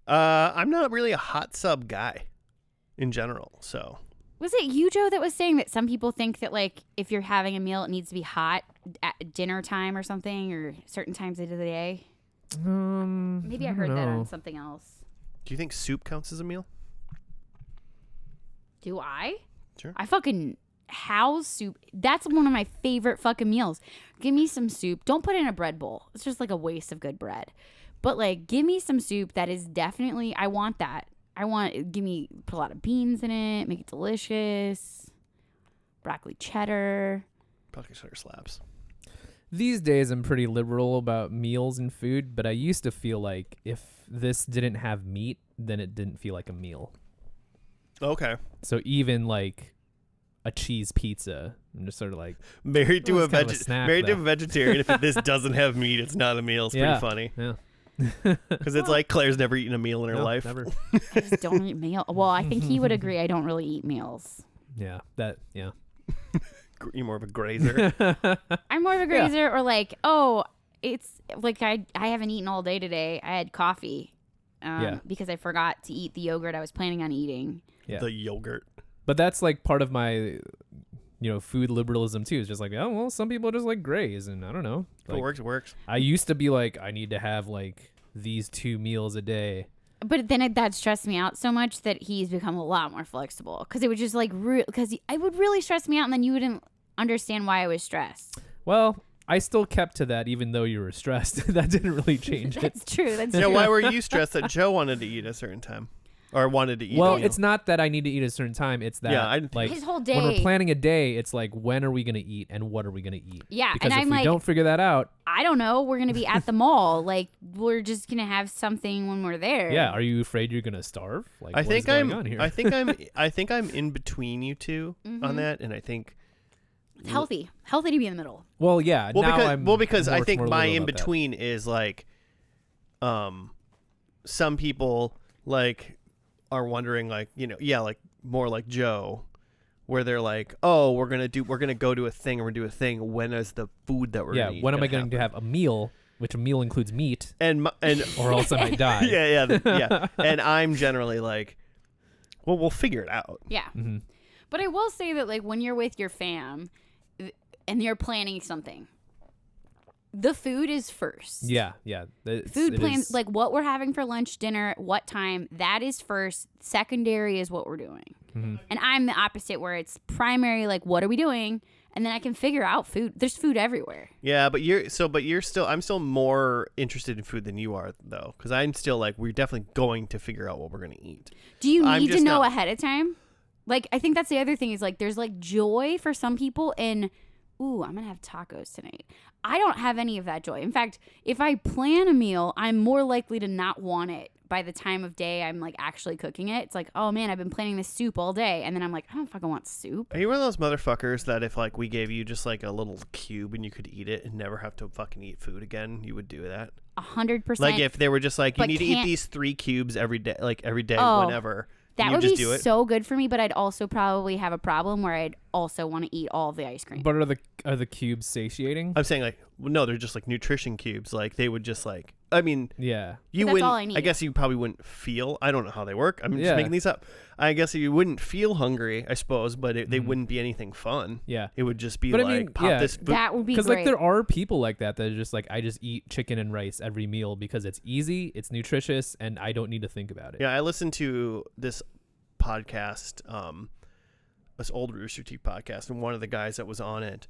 I'm not really a hot sub guy in general, so. Was it you, Joe, that was saying that some people think that, like, if you're having a meal, it needs to be hot at dinner time or something, or certain times of the day? Maybe I heard that on something else. Do you think soup counts as a meal? Do I? Sure. I fucking house soup. That's one of my favorite fucking meals. Give me some soup. Don't put it in a bread bowl. It's just like a waste of good bread. But, like, give me some soup that is definitely, I want that. Put a lot of beans in it, make it delicious. Broccoli cheddar. Broccoli cheddar slaps. These days, I'm pretty liberal about meals and food, but I used to feel like if this didn't have meat, then it didn't feel like a meal. Okay. So even like a cheese pizza, I'm just sort of like married to a vegetarian. If this doesn't have meat, it's not a meal. It's pretty funny. Yeah. Because it's like Claire's never eaten a meal in her life. Never. I just don't eat meals. Well, I think he would agree. I don't really eat meals. Yeah. You're more of a grazer. I'm more of a grazer, or like, it's like I haven't eaten all day today. I had coffee because I forgot to eat the yogurt I was planning on eating. Yeah. The yogurt. But that's like part of my, food liberalism too. It's just like, oh, well, some people just like graze, and I don't know. Like, if it works, it works. I used to be like, I need to have like these 2 meals a day. But then that stressed me out so much that he's become a lot more flexible, because it would just like because it would really stress me out, and then you wouldn't understand why I was stressed. Well, I still kept to that even though you were stressed. That didn't really change That's true. That's true. Why were you stressed that Joe wanted to eat a certain time? Or wanted to eat. Well, it's not that I need to eat at a certain time. It's that like his whole day. When we're planning a day, it's like, when are we going to eat and what are we going to eat? Yeah, because and if we don't figure that out, I don't know. We're going to be at the mall. Like, we're just going to have something when we're there. Yeah. Are you afraid you're going to starve? Like, I think I'm in between you two on that, and I think it's healthy to be in the middle. Well, yeah. Because I think my in between is like, some people like are wondering, like, like more like Joe, where they're like, oh, we're gonna go to a thing, or we're gonna do a thing. When is the food that we're gonna eat? When am I going to have a meal? Which a meal includes meat, and or else I might die. yeah. And I'm generally like, well, we'll figure it out. Yeah. Mm-hmm. But I will say that, like, when you're with your fam and you're planning something, the food is first. Yeah. Food plans, like what we're having for lunch, dinner, what time, that is first. Secondary is what we're doing. Mm-hmm. And I'm the opposite, where it's primary, like, what are we doing? And then I can figure out food. There's food everywhere. Yeah, I'm still more interested in food than you are, though. Because I'm still like, we're definitely going to figure out what we're going to eat. Do you need to know ahead of time? Like, I think that's the other thing, is like, there's like joy for some people in, ooh, I'm going to have tacos tonight. I don't have any of that joy. In fact, if I plan a meal, I'm more likely to not want it by the time of day I'm like actually cooking it. It's like, oh man, I've been planning this soup all day, and then I'm like, I don't fucking want soup. Are you one of those motherfuckers that if like we gave you just like a little cube and you could eat it and never have to fucking eat food again, you would do that? 100%. Like if they were just like, you need to eat these 3 cubes every day, whenever. That would be so good for me, but I'd also probably have a problem where I'd also want to eat all of the ice cream. But are the cubes satiating? I'm saying, like, well, no, they're just like nutrition cubes. Like, they would just like, I mean, yeah, you that's wouldn't. all I need. I guess you probably wouldn't feel. I don't know how they work. I'm just making these up. I guess you wouldn't feel hungry, I suppose, but they wouldn't be anything fun. Yeah, it would just be pop this food. That would be great. Because like there are people like that are just like, I just eat chicken and rice every meal because it's easy, it's nutritious, and I don't need to think about it. Yeah, I listened to this podcast, this old Rooster Teeth podcast, and one of the guys that was on it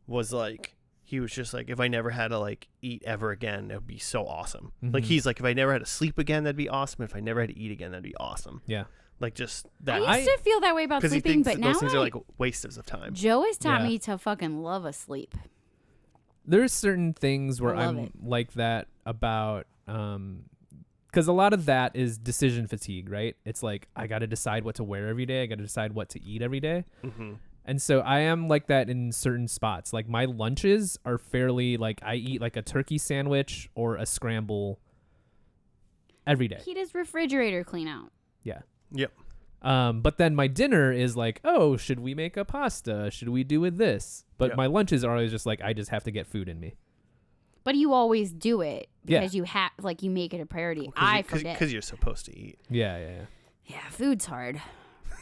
was like, he was just like, if I never had to like eat ever again, it would be so awesome. Mm-hmm. Like he's like, if I never had to sleep again, that'd be awesome. If I never had to eat again, that'd be awesome. Yeah, like just that. I used to feel that way about sleeping, but now those things are like wastes of time. Joe has taught me to fucking love a sleep. There's certain things where I'm like that about, because a lot of that is decision fatigue, right? It's like, I got to decide what to wear every day. I got to decide what to eat every day. Mm-hmm. And so I am like that in certain spots. Like my lunches are fairly like, I eat like a turkey sandwich or a scramble every day. He does refrigerator clean out. Yeah. Yep. But then my dinner is like, oh, should we make a pasta? Should we do with this? But my lunches are always just like, I just have to get food in me. But you always do it because you have, like, you make it a priority. I forget. Because you're supposed to eat. Yeah. Yeah, food's hard.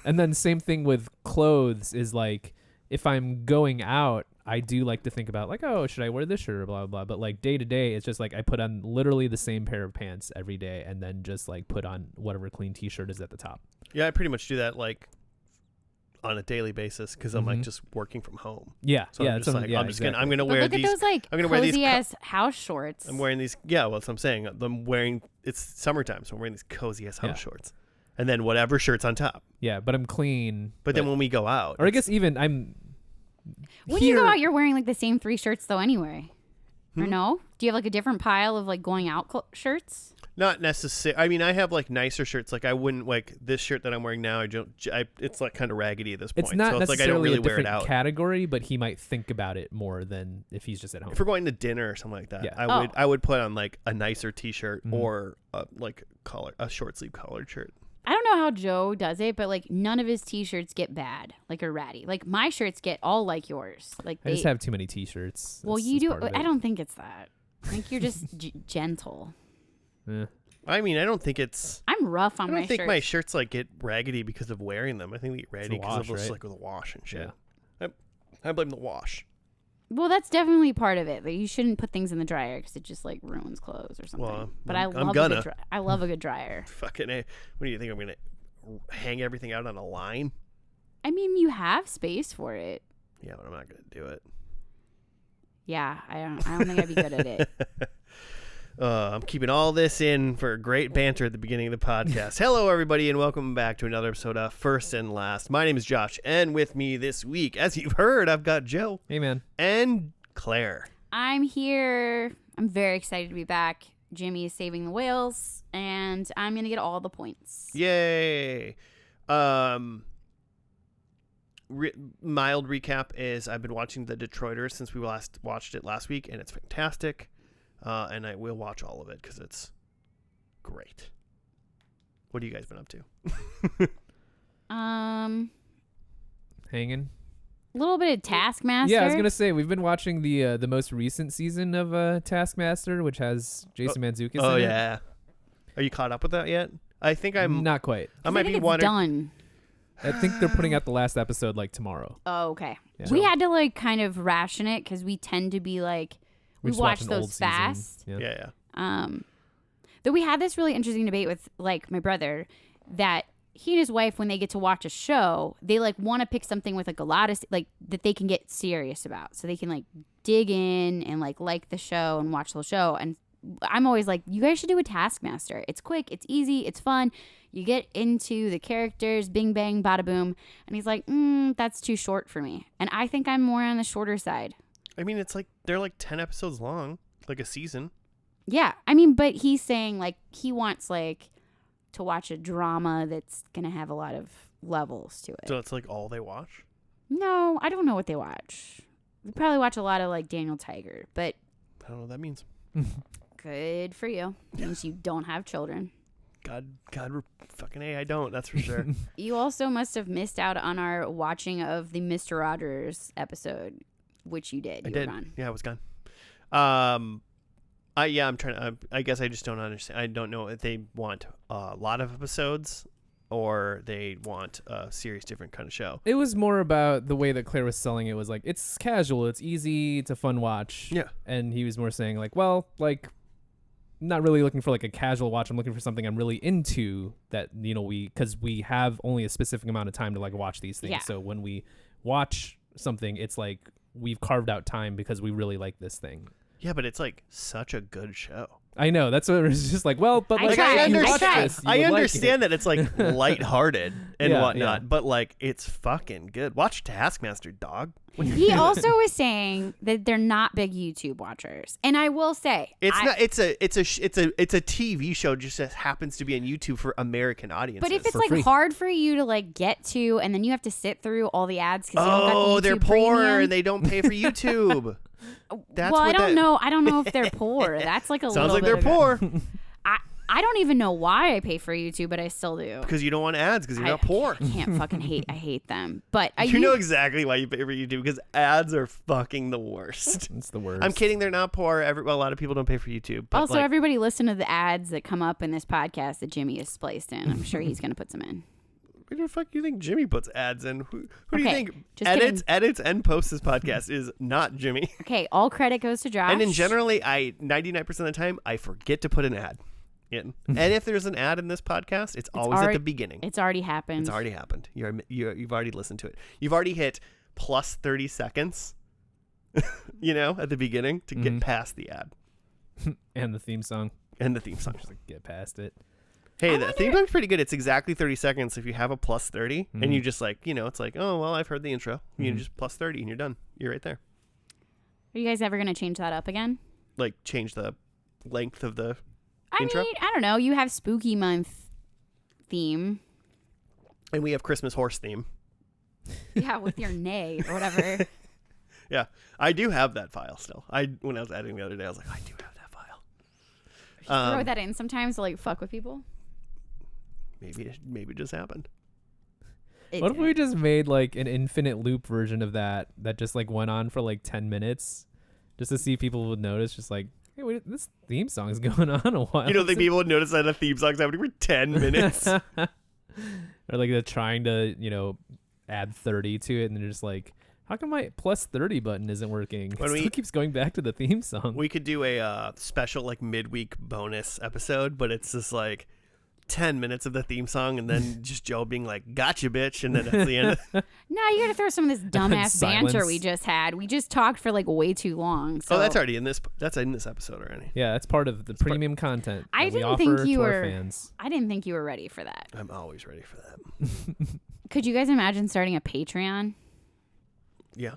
And then same thing with clothes is like, if I'm going out, I do like to think about like, oh, should I wear this shirt or blah, blah, blah. But like day to day, it's just like I put on literally the same pair of pants every day and then just like put on whatever clean t-shirt is at the top. Yeah, I pretty much do that like on a daily basis because I'm like just working from home. Yeah. So I'm just like, I'm gonna wear look these. At those like I'm gonna wear these cozy-ass house shorts. I'm wearing these. Yeah, well, that's what I'm saying. I'm wearing. It's summertime, so I'm wearing these cozy ass house shorts, and then whatever shirts on top. Yeah, but I'm clean. But then when we go out, or I guess even I'm. When you go out, you're wearing like the same 3 shirts though anyway. Or no? Do you have like a different pile of like going out shirts? Not necessarily. I mean, I have like nicer shirts. Like I wouldn't like this shirt that I'm wearing now. It's like kind of raggedy at this point. It's not so it's necessarily like I don't really a wear it different out. category, but he might think about it more than if he's just at home. If we're going to dinner or something like that, Yeah. I would put on like a nicer T-shirt or like a short sleeve collared shirt. I don't know how Joe does it, but like none of his t-shirts get bad, like or ratty. Like my shirts get all like yours. Like I just have too many t-shirts. Well, you do. I don't think it's that. I think you're just gentle. Yeah. I mean, I don't think it's. I'm rough on my shirts. I don't think my shirts like get raggedy because of wearing them. I think they get raggedy because of right? like with the wash and shit. Yeah. I blame the wash. Well, that's definitely part of it. Like you shouldn't put things in the dryer because it just like ruins clothes or something. Well, but I love a good dryer. Fucking A. What do you think? I'm gonna hang everything out on a line? I mean, you have space for it. Yeah, but I'm not gonna do it. Yeah, I don't think I'd be good at it. I'm keeping all this in for great banter at the beginning of the podcast. Hello, everybody, and welcome back to another episode of First and Last. My name is Josh, and with me this week, as you've heard, I've got Joe. Hey, man. And Claire. I'm here. I'm very excited to be back. Jimmy is saving the whales, and I'm going to get all the points. Yay. Mild recap is I've been watching The Detroiters since we last watched it last week, and it's fantastic. And I will watch all of it because it's great. What have you guys been up to? Hanging. A little bit of Taskmaster. Yeah, I was gonna say we've been watching the most recent season of Taskmaster, which has Jason Mantzoukas. Oh in yeah. Are you caught up with that yet? I think I'm not quite. I might think be it's done. I think they're putting out the last episode like tomorrow. Oh, okay. Yeah. We had to like kind of ration it because we tend to be like we watch those fast. Yeah. Though we had this really interesting debate with like my brother that he and his wife, when they get to watch a show, they like want to pick something with like a lot of like that they can get serious about, so they can like dig in and like the show and watch the show. And I'm always like, you guys should do a Taskmaster. It's quick, it's easy, it's fun. You get into the characters, bing bang, bada boom. And he's like, that's too short for me. And I think I'm more on the shorter side. I mean, it's like they're like 10 episodes long, like a season. Yeah, I mean, but he's saying like he wants like to watch a drama that's gonna have a lot of levels to it. So it's like all they watch? No, I don't know what they watch. They probably watch a lot of like Daniel Tiger, but I don't know what that means. good for you. It means you don't have children. God, fucking A, I don't. That's for sure. You also must have missed out on our watching of the Mr. Rogers episode, which you did. I you did. Were gone. Yeah, I was gone. I'm trying to. I guess I just don't understand. I don't know if they want a lot of episodes or they want a serious different kind of show. It was more about the way that Claire was selling it. Was like, it's casual, it's easy, it's a fun watch. Yeah. And he was more saying like, well, like, not really looking for like a casual watch. I'm looking for something I'm really into that, you know, because we have only a specific amount of time to like watch these things. Yeah. So when we watch something, it's like we've carved out time because we really like this thing. Yeah, but it's like such a good show. I know. That's what it was just like, well, but like, I if you tried. watch this, you I would like understand that it's like lighthearted and Yeah, whatnot, yeah. but like it's fucking good. Watch Taskmaster, dog. He also was saying that they're not big YouTube watchers, and I will say Not. It's a TV show. Just that happens to be on YouTube for American audiences. But if it's for like free. hard for you to like get to, and then you have to sit through all the ads because you don't got the YouTube they're poor premium. and they don't pay for YouTube. That's well, what I don't know. I don't know if they're poor. That's like a Sounds little like bit they're of poor. I don't even know why I pay for YouTube, but I still do. Because you don't want ads because you're not poor. I can't fucking I hate them. But you know exactly why you pay for YouTube, because ads are fucking the worst. It's the worst. I'm kidding. They're not poor. A lot of people don't pay for YouTube. But also, everybody listen to the ads that come up in this podcast that Jimmy is spliced in. I'm sure he's going to put some in. Where the fuck do you think Jimmy puts ads in? Who do you think edits and posts this podcast is not Jimmy? Okay, all credit goes to Josh. And in generally, 99% of the time, I forget to put an ad in. And if there's an ad in this podcast, it's always at the beginning. It's already happened. It's already happened. You've already listened to it. You've already hit plus 30 seconds, at the beginning to get past the ad. And the theme song. Just get past it. Hey, the theme song's pretty good. It's exactly 30 seconds if you have a plus 30. And you just it's like, oh, well, I've heard the intro. You just plus 30 and you're done. You're right there. Are you guys ever going to change that up again? Like change the length of the intro? I mean, I don't know. You have spooky month theme. And we have Christmas horse theme. Yeah, with your neigh or whatever. Yeah, I do have that file still. When I was editing the other day, I was like, I do have that file. Throw that in sometimes to fuck with people. Maybe it just happened. What if we just made an infinite loop version of that just went on for 10 minutes just to see if people would notice, just hey, wait, this theme song is going on a while. You don't think people would notice that a theme song's happening for 10 minutes? Or they're trying to, add 30 to it and they're just how come my plus 30 button isn't working? It still keeps going back to the theme song. We could do a special midweek bonus episode, but it's just 10 minutes of the theme song and then just Joe being like, gotcha, bitch. And then that's the end. No, you got to throw some of this dumbass banter we just had. We just talked for way too long. So. Oh, that's already in this. That's in this episode already. Yeah, that's part of the premium content. I didn't think you were. I didn't think you were ready for that. I'm always ready for that. Could you guys imagine starting a Patreon? Yeah.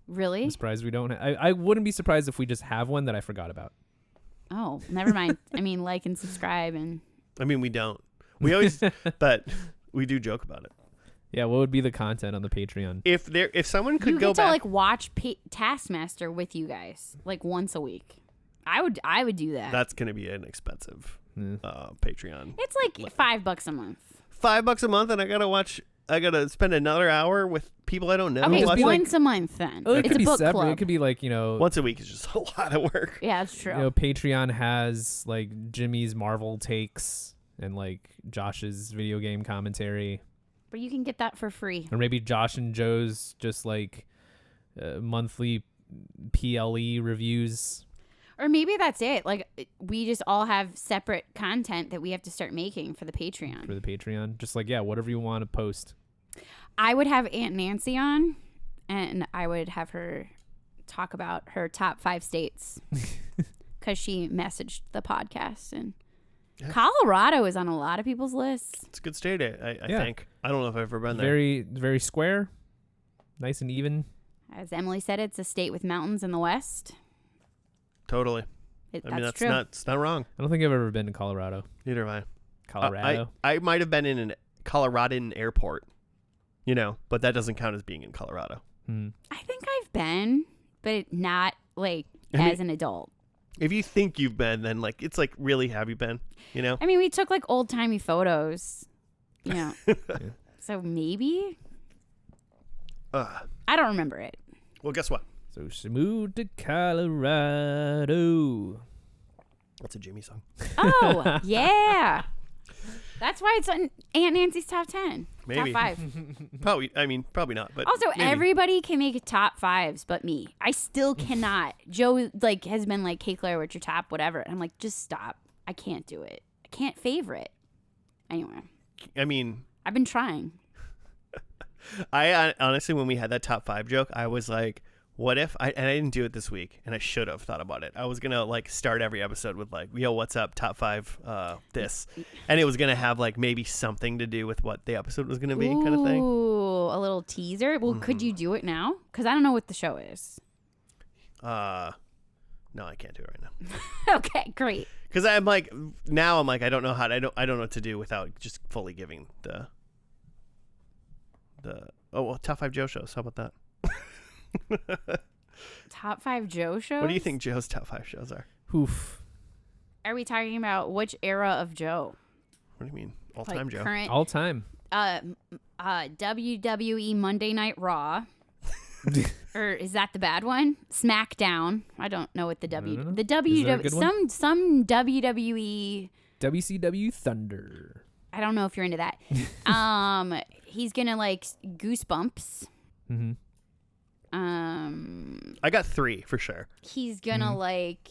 Really? I'm surprised we don't. I wouldn't be surprised if we just have one that I forgot about. Oh, never mind. I mean, like and subscribe and. I mean, we don't. We always, but we do joke about it. Yeah, what would be the content on the Patreon? If someone could go back to watch Taskmaster with you guys once a week, I would do that. That's gonna be an expensive Patreon. It's $5 a month. $5 a month, and I gotta spend another hour with people I don't know. Okay, once a month then. Oh, it's a book separate. club. It could be once a week is just a lot of work. Yeah, that's true. Patreon has Jimmy's Marvel takes and Josh's video game commentary. But you can get that for free. Or maybe Josh and Joe's just monthly PLE reviews. Or maybe that's it. We just all have separate content that we have to start making for the Patreon. For the Patreon. Just whatever you want to post. I would have Aunt Nancy on, and I would have her talk about her top 5 states because she messaged the podcast. And Colorado is on a lot of people's lists. It's a good state, I think. I don't know if I've ever been there. Very, very square. Nice and even. As Emily said, it's a state with mountains in the west. Totally. That's true. It's not wrong. I don't think I've ever been to Colorado. Neither have I. Colorado? I might have been in a Coloradan airport, but that doesn't count as being in Colorado. I think I've been, but not as an adult. If you think you've been, then it's really, have you been? I mean, we took old timey photos, So maybe. I don't remember it. Well, guess what? So she moved to Colorado. That's a Jimmy song. Oh, yeah. That's why it's on Aunt Nancy's top 10. Maybe. Top 5. Probably not. But also, maybe. Everybody can make top 5s but me. I still cannot. Joe has been hey Claire, what's your top whatever? And I'm just stop. I can't do it. I can't favorite. Anyway. I mean. I've been trying. I honestly, when we had that top 5 joke, I was like, what if and I didn't do it this week, and I should have thought about it. I was gonna start every episode with yo, what's up, top 5 this, and it was gonna have maybe something to do with what the episode was gonna be, kind of thing. Ooh, a little teaser. Well, could you do it now? Because I don't know what the show is. No, I can't do it right now. Okay, great. Because I'm now I don't know how I don't know what to do without just fully giving the top 5 Joe shows. How about that? Top 5 Joe shows? What do you think Joe's top 5 shows are? Oof. are we talking about? Which era of Joe? What do you mean? All time Joe? Current, All time. WWE Monday Night Raw. Or is that the bad one? SmackDown. I don't know what the the WWE some WWE WCW Thunder. I don't know if you're into that. He's gonna like Goosebumps. Mm-hmm. I got 3 for sure. He's gonna like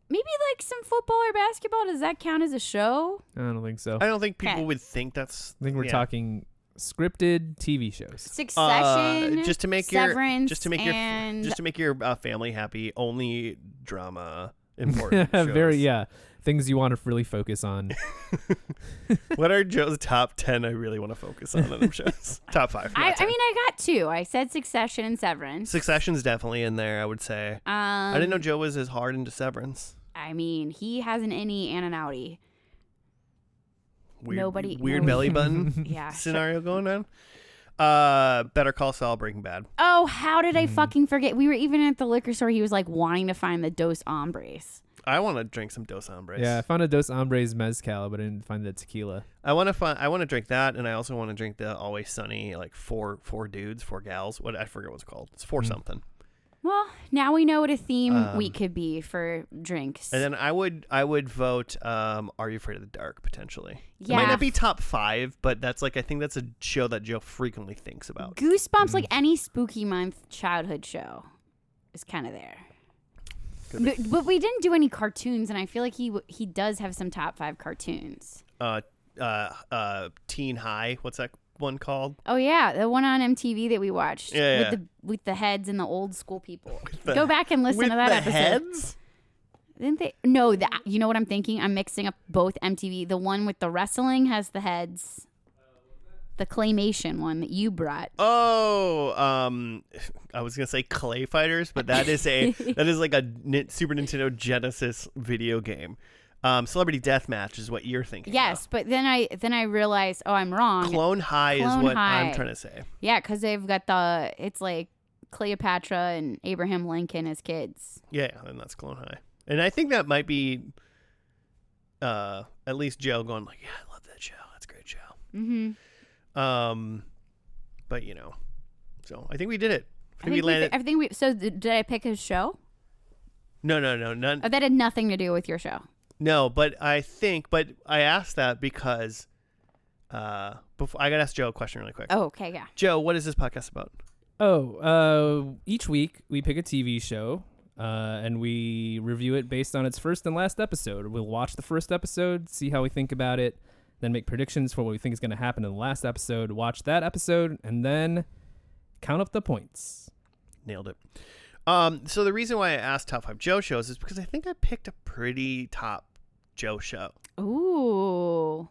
maybe like some football or basketball. Does that count as a show? I don't think so. I don't think people would think that's. I think we're talking scripted TV shows. Succession, just to make Severance, your family happy. Only drama important. Shows. Things you want to really focus on. What are Joe's top 10? I really want to focus on them shows. Top 5. I mean, I got 2. I said Succession and Severance. Succession's definitely in there, I would say. I didn't know Joe was as hard into Severance. I mean, he has an innie and an outie. Weird belly button scenario going on. Better Call Saul, Breaking Bad. Oh, how did I fucking forget? We were even at the liquor store. He was like wanting to find the Dos Hombres. I want to drink some Dos Hombres. Yeah, I found a Dos Hombres mezcal, but I didn't find the tequila. I want to drink that, and I also want to drink the Always Sunny, like four dudes, 4 gals. What I forget what it's called. It's 4 something. Well, now we know what a theme week could be for drinks. And then I would vote Are You Afraid of the Dark, potentially. Yeah. It might not be top 5, but that's like I think that's a show that Joe frequently thinks about. Goosebumps, like any spooky month childhood show, is kind of there. But we didn't do any cartoons, and I feel like he does have some top 5 cartoons. Teen High, what's that one called? Oh yeah, the one on MTV that we watched. Yeah, with the heads and the old school people. Go back and listen to that episode. Heads? Didn't they? No, you know what I'm thinking? I'm mixing up both MTV. The one with the wrestling has the heads. The claymation one that you brought. Oh, I was gonna say Clay Fighters, but that is like a Super Nintendo Genesis video game. Celebrity Deathmatch is what you're thinking. Yes, but then I realized, I'm wrong. Clone High is what I'm trying to say. Yeah, because they've got it's like Cleopatra and Abraham Lincoln as kids. Yeah, and that's Clone High, and I think that might be, at least Joe going like, yeah, I love that show. That's a great show. Mm-hmm. But so I think we did it. We landed. So did I pick his show? No, none. Oh, that had nothing to do with your show. No, but I asked that because, before I gotta ask Joe a question really quick. Oh, okay, yeah. Joe, what is this podcast about? Each week we pick a TV show, and we review it based on its first and last episode. We'll watch the first episode, see how we think about it, then make predictions for what we think is going to happen in the last episode, watch that episode, and then count up the points. Nailed it. So the reason why I asked top 5 Joe shows is because I think I picked a pretty top Joe show. Ooh.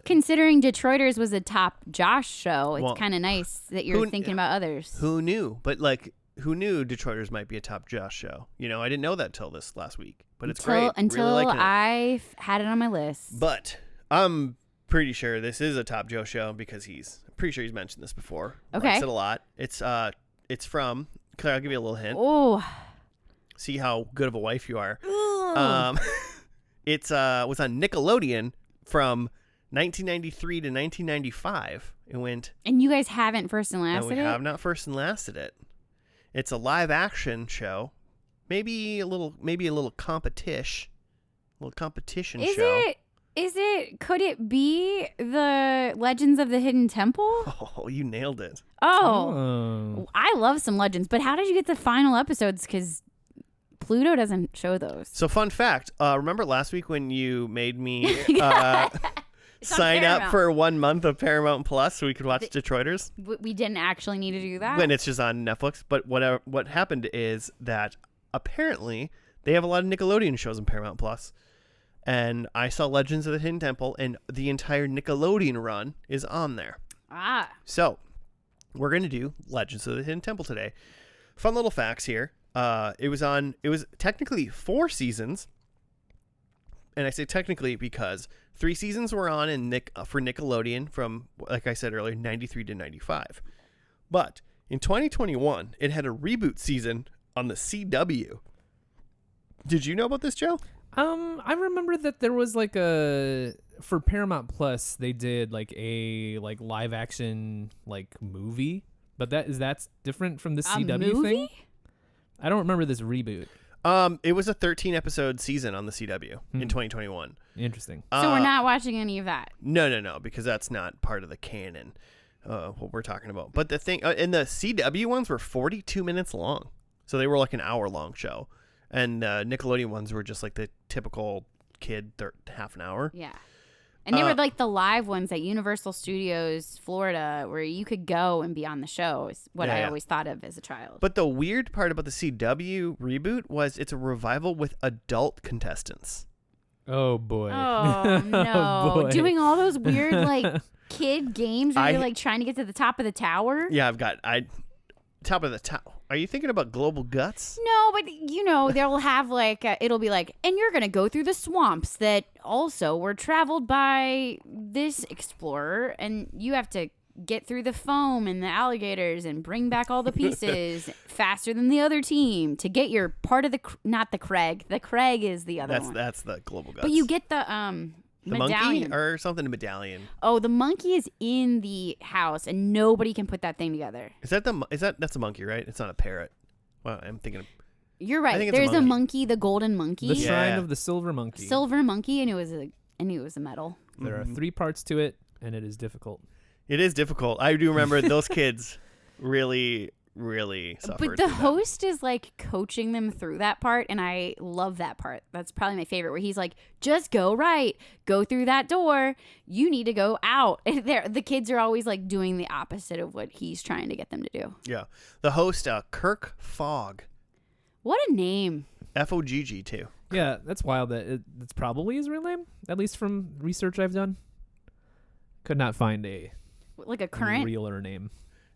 Considering Detroiters was a top Josh show, it's kind of nice that you're thinking about others. Who knew? But who knew Detroiters might be a top Josh show? I didn't know that till this last week. But it's great. Until really I had it on my list. But I'm pretty sure this is a top Joe show because I'm pretty sure he's mentioned this before. Okay. Likes it a lot. It's from Claire. I'll give you a little hint. Oh. See how good of a wife you are. It was on Nickelodeon from 1993 to 1995. It went. And you guys haven't first and lasted it? We have not first and lasted it. It's a live action show. Maybe a little competition. Show. Could it be the Legends of the Hidden Temple? Oh, you nailed it. Oh. I love some Legends, but how did you get the final episodes? Because Pluto doesn't show those. So fun fact, remember last week when you made me sign up for 1 month of Paramount Plus so we could watch Detroiters? We didn't actually need to do that? When it's just on Netflix. But what happened is that apparently they have a lot of Nickelodeon shows on Paramount Plus. And I saw Legends of the Hidden Temple, and the entire Nickelodeon run is on there. Ah. So we're going to do Legends of the Hidden Temple today. Fun little facts here. It was technically 4 seasons. And I say technically because 3 seasons were on for Nickelodeon from, like I said earlier, 93 to 95. But in 2021, it had a reboot season on the CW. Did you know about this, Joe? I remember that there was like for Paramount Plus they did like a live action movie, but that's different from the CW thing. I don't remember this reboot. It was a 13 episode season on the CW in 2021. Interesting. So we're not watching any of that. No, because that's not part of the canon. What we're talking about. But the thing, and the CW ones were 42 minutes long, so they were like an hour long show, and Nickelodeon ones were just like the typical kid half an hour. Yeah. And they were like the live ones at Universal Studios, Florida, where you could go and be on the show is what I always thought of as a child. But the weird part about the CW reboot was it's a revival with adult contestants. Oh, boy. Oh, no. Oh, boy. Doing all those weird, kid games where you're, trying to get to the top of the tower? Yeah, top of the tower. Are you thinking about Global Guts? No, but they'll have it'll be like, and you're gonna go through the swamps that also were traveled by this explorer, and you have to get through the foam and the alligators and bring back all the pieces faster than the other team to get your part of not the Craig. The Craig is the other one. That's the Global Guts. But you get the monkey medallion or something, a medallion. Oh, the monkey is in the house, and nobody can put that thing together. That's a monkey, right? It's not a parrot. Well, I'm thinking of... You're right. There's a monkey, the golden monkey. The shrine of the silver monkey. Silver monkey, and it was a medal. There are 3 parts to it, and it is difficult. It is difficult. I do remember those kids really suffered. But the host is coaching them through that part, and I love that part. That's probably my favorite, where he's like, just go right, go through that door, you need to go out. The kids are always doing the opposite of what he's trying to get them to do. Yeah. The host, Kirk Fogg. What a name. Fogg too. Yeah, that's wild that it's probably his real name, at least from research I've done. Could not find a current realer name.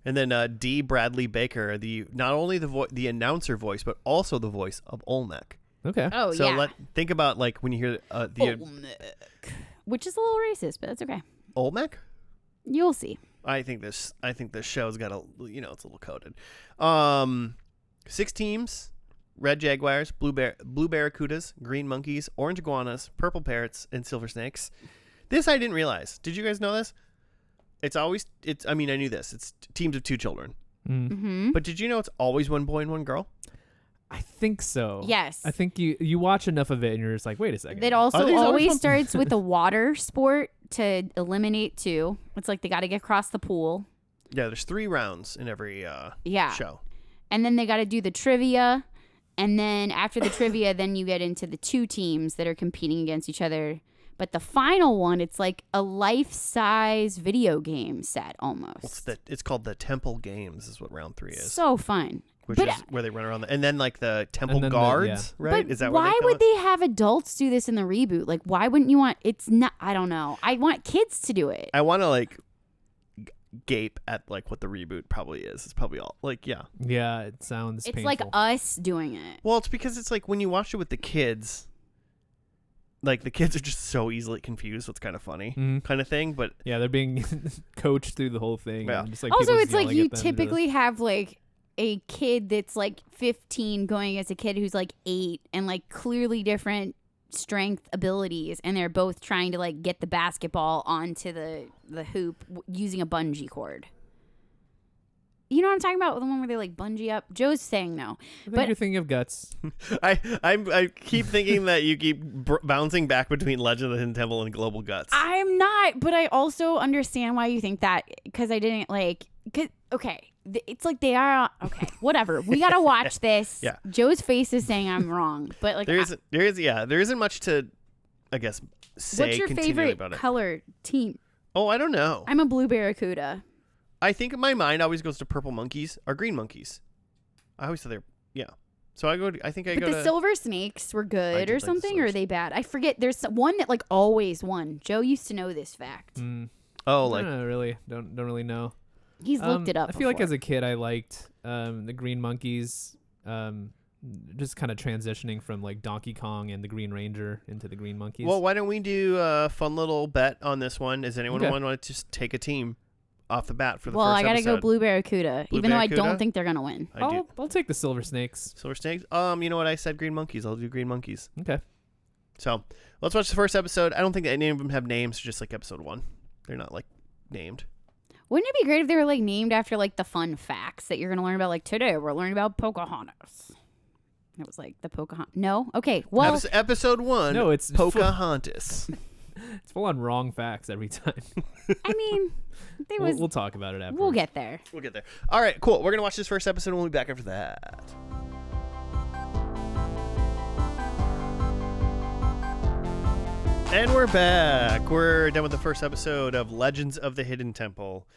And then D. Bradley Baker, not only the announcer voice, but also the voice of Olmec. Okay. Oh, so yeah. think about when you hear the Olmec, which is a little racist, but that's okay. Olmec. You'll see. I think this show's got it's a little coded. 6 teams: red jaguars, blue barracudas, green monkeys, orange iguanas, purple parrots, and silver snakes. This I didn't realize. Did you guys know this? I knew this. It's teams of 2 children. Mm-hmm. But did you know it's always 1 boy and 1 girl? I think so. Yes. I think you watch enough of it and you're just like, wait a second. It also always starts with a water sport to eliminate 2. It's they got to get across the pool. Yeah, there's 3 rounds in every show. And then they got to do the trivia. And then after the trivia, then you get into the 2 teams that are competing against each other. But the final one, it's like a life-size video game set almost. It's called the Temple Games is what round 3 is. So fun. Which is where they run around. And then the Temple Guards, right? But is that what why would they have adults do this in the reboot? Why wouldn't you want... It's not... I don't know. I want kids to do it. I want to gape at what the reboot probably is. It's probably all Yeah, it sounds It's painful. like us doing it. Well, it's because it's when you watch it with the kids... the kids are just so easily confused, so it's kind of funny, kind of thing. But yeah, they're being coached through the whole thing. Yeah. And just, also, it's you typically have a kid that's 15 going against a kid who's 8 and clearly different strength abilities, and they're both trying to get the basketball onto the hoop using a bungee cord. You know what I'm talking about? The one where they bungee up? Joe's saying no. I think you're thinking of Guts. I keep thinking that you keep bouncing back between Legend of the Hidden Temple and Global Guts. I'm not, but I also understand why you think that, because I didn't okay. It's they are okay. Whatever. We gotta watch this. Yeah. Joe's face is saying I'm wrong, but there isn't much to, I guess, say. What's your favorite color team? Oh, I don't know. I'm a blue barracuda. I think my mind always goes to purple monkeys or green monkeys. I always thought So But the silver snakes were good or something, or are they bad? I forget. There's one that always won. Joe used to know this fact. Oh, don't really know. He's looked it up. I feel like as a kid I liked the green monkeys. Just kind of transitioning from Donkey Kong and the Green Ranger into the green monkeys. Well, why don't we do a fun little bet on this one? Does anyone want to just take a team off the bat for the first episode? Well, I gotta go blue barracuda, even though I don't think they're gonna win. I'll take the silver snakes. Silver snakes. You know what? I said green monkeys. I'll do green monkeys. Okay. So let's watch the first episode. I don't think any of them have names, just like episode 1. They're not like named. Wouldn't it be great if they were like named after like the fun facts that you're gonna learn about? Like today we're learning about Pocahontas. It was like the Pocahontas. No, okay. Well, episode 1. No, it's Pocahontas. It's full on wrong facts every time. I mean, we'll talk about it after. We'll get there. All right, cool. We're gonna watch this first episode, and we'll be back after that. And we're back. We're done with the first episode of Legends of the Hidden Temple.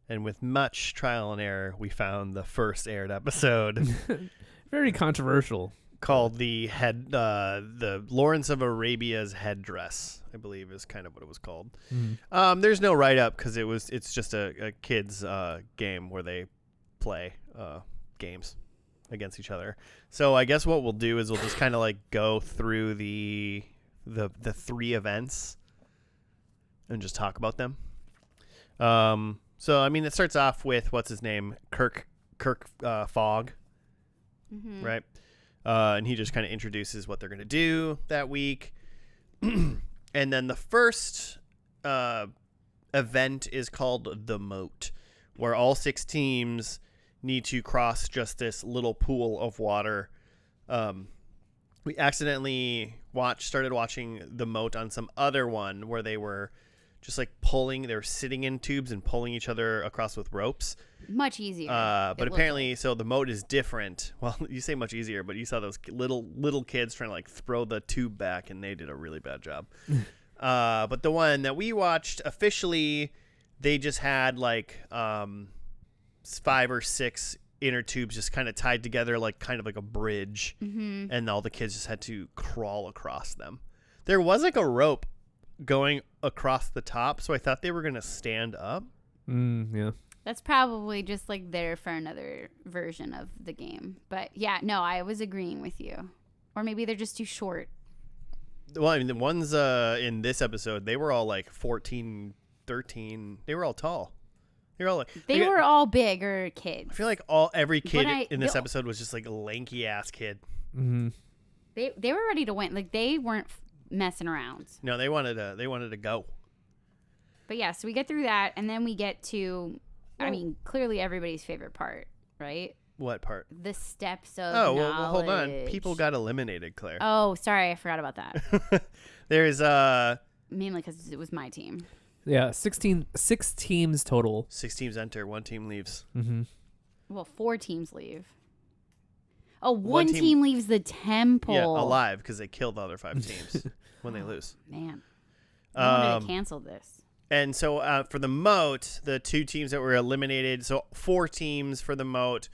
And with much trial and error, we found the first aired episode. Very controversial. Called the Lawrence of Arabia's Headress, I believe is kind of what it was called. Mm-hmm. There's no write-up because it's just a kid's game where they play games against each other. So I guess what we'll do is we'll just kind of like go through the 3 events and just talk about them. So I mean, it starts off with what's his name, Kirk Fogg, mm-hmm. right? And he just kind of introduces what they're going to do that week. And then the first event is called the Moat, where all 6 teams need to cross just this little pool of water. We accidentally started watching the Moat on some other one where they were just like they were sitting in tubes and pulling each other across with ropes. Much easier. But apparently, so the Moat is different. Well, you say much easier, but you saw those little kids trying to like throw the tube back, and they did a really bad job. But the one that we watched officially, they just had like 5 or 6 inner tubes just kind of tied together, like kind of like a bridge, mm-hmm. and all the kids just had to crawl across them. There was like a rope going across the top, so I thought they were gonna stand up. Yeah. That's probably just like there for another version of the game. But yeah, no, I was agreeing with you. Or maybe they're just too short. Well, I mean, the ones in this episode, they were all like 14, 13. They were all tall. They were all all bigger kids. I feel like every kid in this episode was just like a lanky ass kid. Mm-hmm. They were ready to win. Like they weren't messing around. No, they wanted to go. But yeah, so we get through that, and then we get to, I mean, clearly everybody's favorite part, right? What part? The steps of knowledge. Well, hold on. People got eliminated, Claire. Oh, sorry, I forgot about that. There's mainly because it was my team. Yeah, 6 teams total. 6 teams enter, 1 team leaves. Mm-hmm. Well, 4 teams leave. Oh, one team leaves the temple. Yeah, alive because they kill the other 5 teams when they lose. Man, I wanted to cancel this. And so for the Moat, the 2 teams that were eliminated, so 4 teams for the Moat.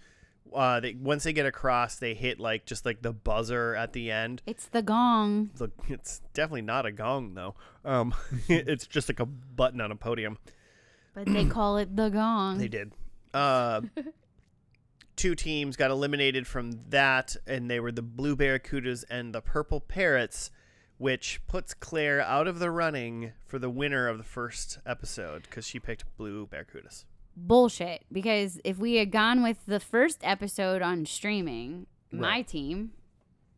Once they get across, they hit like just like the buzzer at the end. It's the gong. It's definitely not a gong though. It's just like a button on a podium. But they call it the gong. They did. 2 teams got eliminated from that, and they were the Blue Barracudas and the Purple Parrots, which puts Claire out of the running for the winner of the first episode because she picked Blue Barracudas. Bullshit, because if we had gone with the first episode on streaming, my team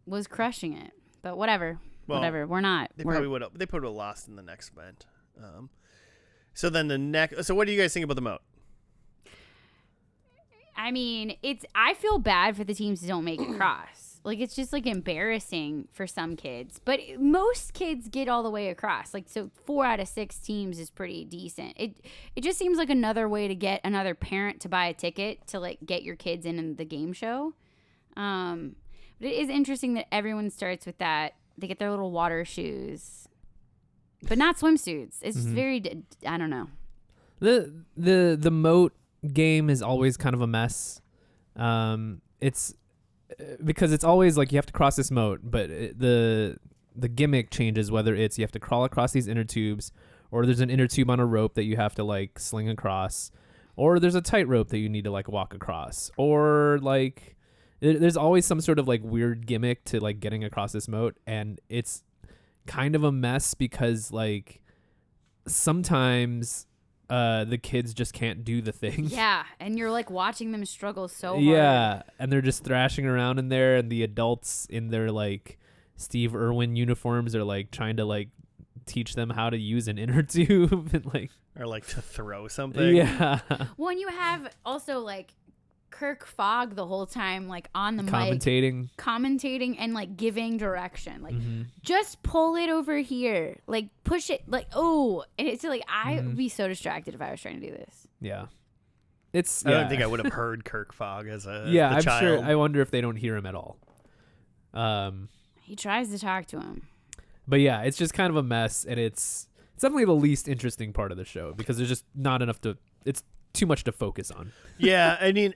was crushing it. But whatever, we're not. They probably would have. They probably would have lost in the next event. So then the next. So what do you guys think about the Moat? I mean, I feel bad for the teams that don't make it across. Like, it's just like embarrassing for some kids, but most kids get all the way across. Like, so 4 out of 6 teams is pretty decent. It just seems like another way to get another parent to buy a ticket to like get your kids in the game show. But it is interesting that everyone starts with that. They get their little water shoes, but not swimsuits. It's just very, I don't know. The Moat game is always kind of a mess. It's because it's always like you have to cross this moat, but the gimmick changes, whether it's you have to crawl across these inner tubes, or there's an inner tube on a rope that you have to like sling across, or there's a tightrope that you need to like walk across, or like there's always some sort of like weird gimmick to like getting across this moat, and it's kind of a mess because like sometimes the kids just can't do the thing. Yeah, and you're like watching them struggle so hard. Yeah, and they're just thrashing around in there, and the adults in their like Steve Irwin uniforms are like trying to like teach them how to use an inner tube and like or like to throw something. Yeah. Well, and you have also like Kirk Fogg the whole time, like on the commentating and like giving direction, like just pull it over here, like push it, like and it's like I would be so distracted if I was trying to do this. Yeah. I don't think I would have heard Kirk Fogg as a I'm child. sure. I wonder if they don't hear him at all. He tries to talk to him. But yeah, it's just kind of a mess, and it's definitely the least interesting part of the show because there's just not enough it's too much to focus on. Yeah, I mean,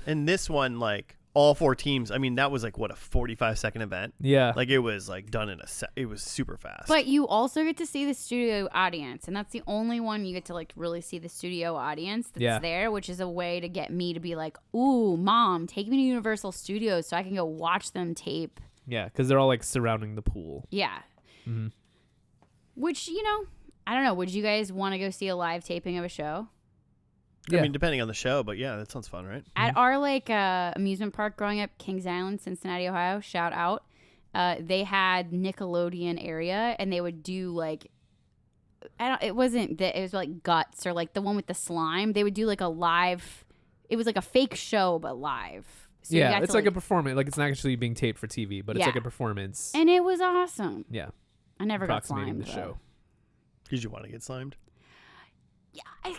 and this one, like all 4 teams, I mean, that was like what, a 45-second event? Yeah. Like it was like done in it was super fast. But you also get to see the studio audience, and that's the only one you get to like really see the studio audience that's there, which is a way to get me to be like, ooh, Mom, take me to Universal Studios so I can go watch them tape. Yeah, because they're all like surrounding the pool. Yeah. Mm-hmm. Which, I don't know. Would you guys want to go see a live taping of a show? I mean, depending on the show, but yeah, that sounds fun, right? At our like amusement park growing up, Kings Island, Cincinnati, Ohio, shout out. They had Nickelodeon area, and they would do like, it was like Guts or like the one with the slime. They would do like a live. It was like a fake show, but live. So yeah, it's like a performance. Like it's not actually being taped for TV, but it's like a performance. And it was awesome. Yeah. I never got slimed. The show. Did you want to get slimed? Yeah, I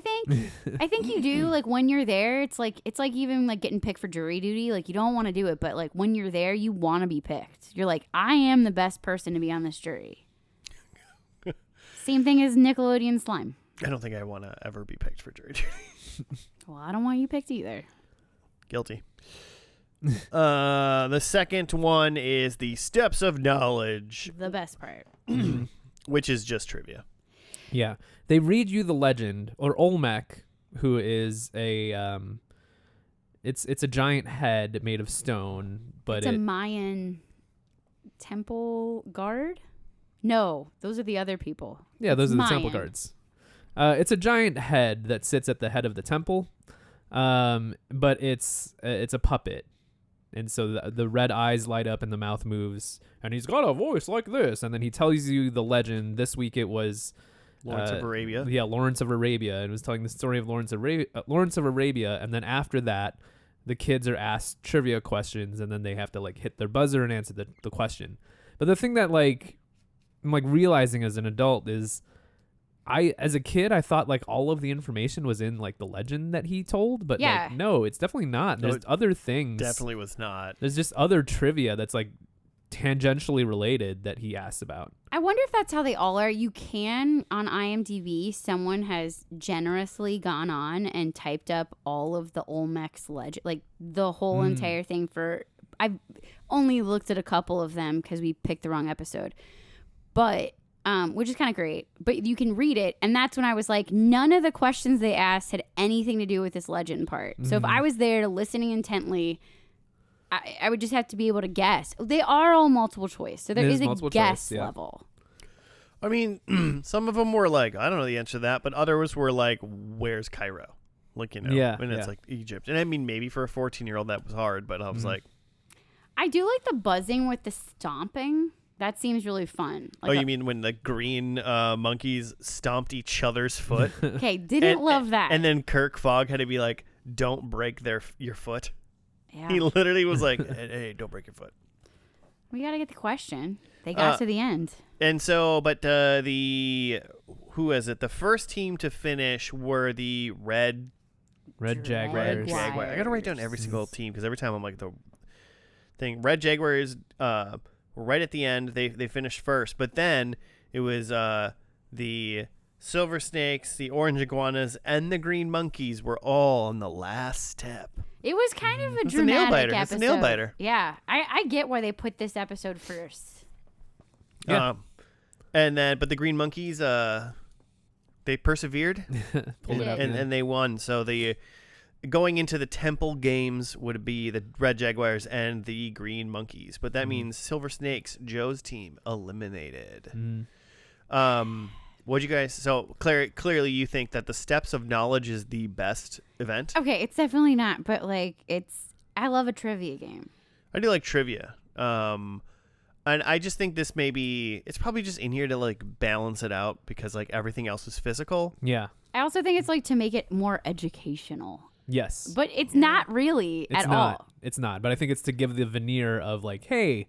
think you do. Like when you're there, it's like even like getting picked for jury duty. Like you don't want to do it, but like when you're there, you want to be picked. You're like, I am the best person to be on this jury. Same thing as Nickelodeon slime. I don't think I want to ever be picked for jury duty. Well, I don't want you picked either. Guilty. The second one is the Steps of Knowledge. The best part. Which is just trivia. Yeah. They read you the legend, or Olmec, who is a it's a giant head made of stone, but it's a Mayan temple guard? No, those are the other people. Yeah, those are Mayan. the temple guards. It's a giant head that sits at the head of the temple. But it's a puppet. And so the red eyes light up and the mouth moves, and he's got a voice like this. And then he tells you the legend. This week it was Lawrence of Arabia. Yeah, Lawrence of Arabia. And it was telling the story of Lawrence of Arabia. And then after that, the kids are asked trivia questions, and then they have to like hit their buzzer and answer the question. But the thing that like I'm like realizing as an adult is as a kid, I thought like all of the information was in like the legend that he told, but like, no, it's definitely not. There's other things. Definitely was not. There's just other trivia that's like tangentially related that he asks about. I wonder if that's how they all are. You can, on IMDb, someone has generously gone on and typed up all of the Olmec's legend, like the whole entire thing I've only looked at a couple of them because we picked the wrong episode. But which is kind of great, but you can read it, and that's when I was like, none of the questions they asked had anything to do with this legend part. So if I was there listening intently, I would just have to be able to guess. They are all multiple choice, so there is a guess level. I mean, some of them were like, I don't know the answer to that, but others were like, where's Cairo? Like, and it's like Egypt. And I mean, maybe for a 14-year-old that was hard, but I was like. I do like the buzzing with the stomping. That seems really fun. Like you mean when the green monkeys stomped each other's foot? Okay, didn't love that. And then Kirk Fogg had to be like, don't break your foot. Yeah. He literally was like, hey, don't break your foot. We got to get the question. They got to the end. And so, but who is it? The first team to finish were the Red Jaguars. I got to write down every single team because every time I'm like the thing. Red Jaguars right at the end, they finished first, but then it was the Silver Snakes, the Orange Iguanas, and the Green Monkeys were all on the last step. It was kind of a dramatic episode. It's a nail biter. Yeah, I get why they put this episode first. Yeah. But the Green Monkeys, they persevered, and they won. So going into the Temple Games would be the Red Jaguars and the Green Monkeys, but that means Silver Snakes, Joe's team, eliminated. What'd you guys? So clearly, you think that the Steps of Knowledge is the best event? Okay, it's definitely not, but like I love a trivia game. I do like trivia. And I just think this it's probably just in here to like balance it out because like everything else is physical. Yeah. I also think it's like to make it more educational. Yes. But it's not really at all. It's not. But I think it's to give the veneer of like, hey,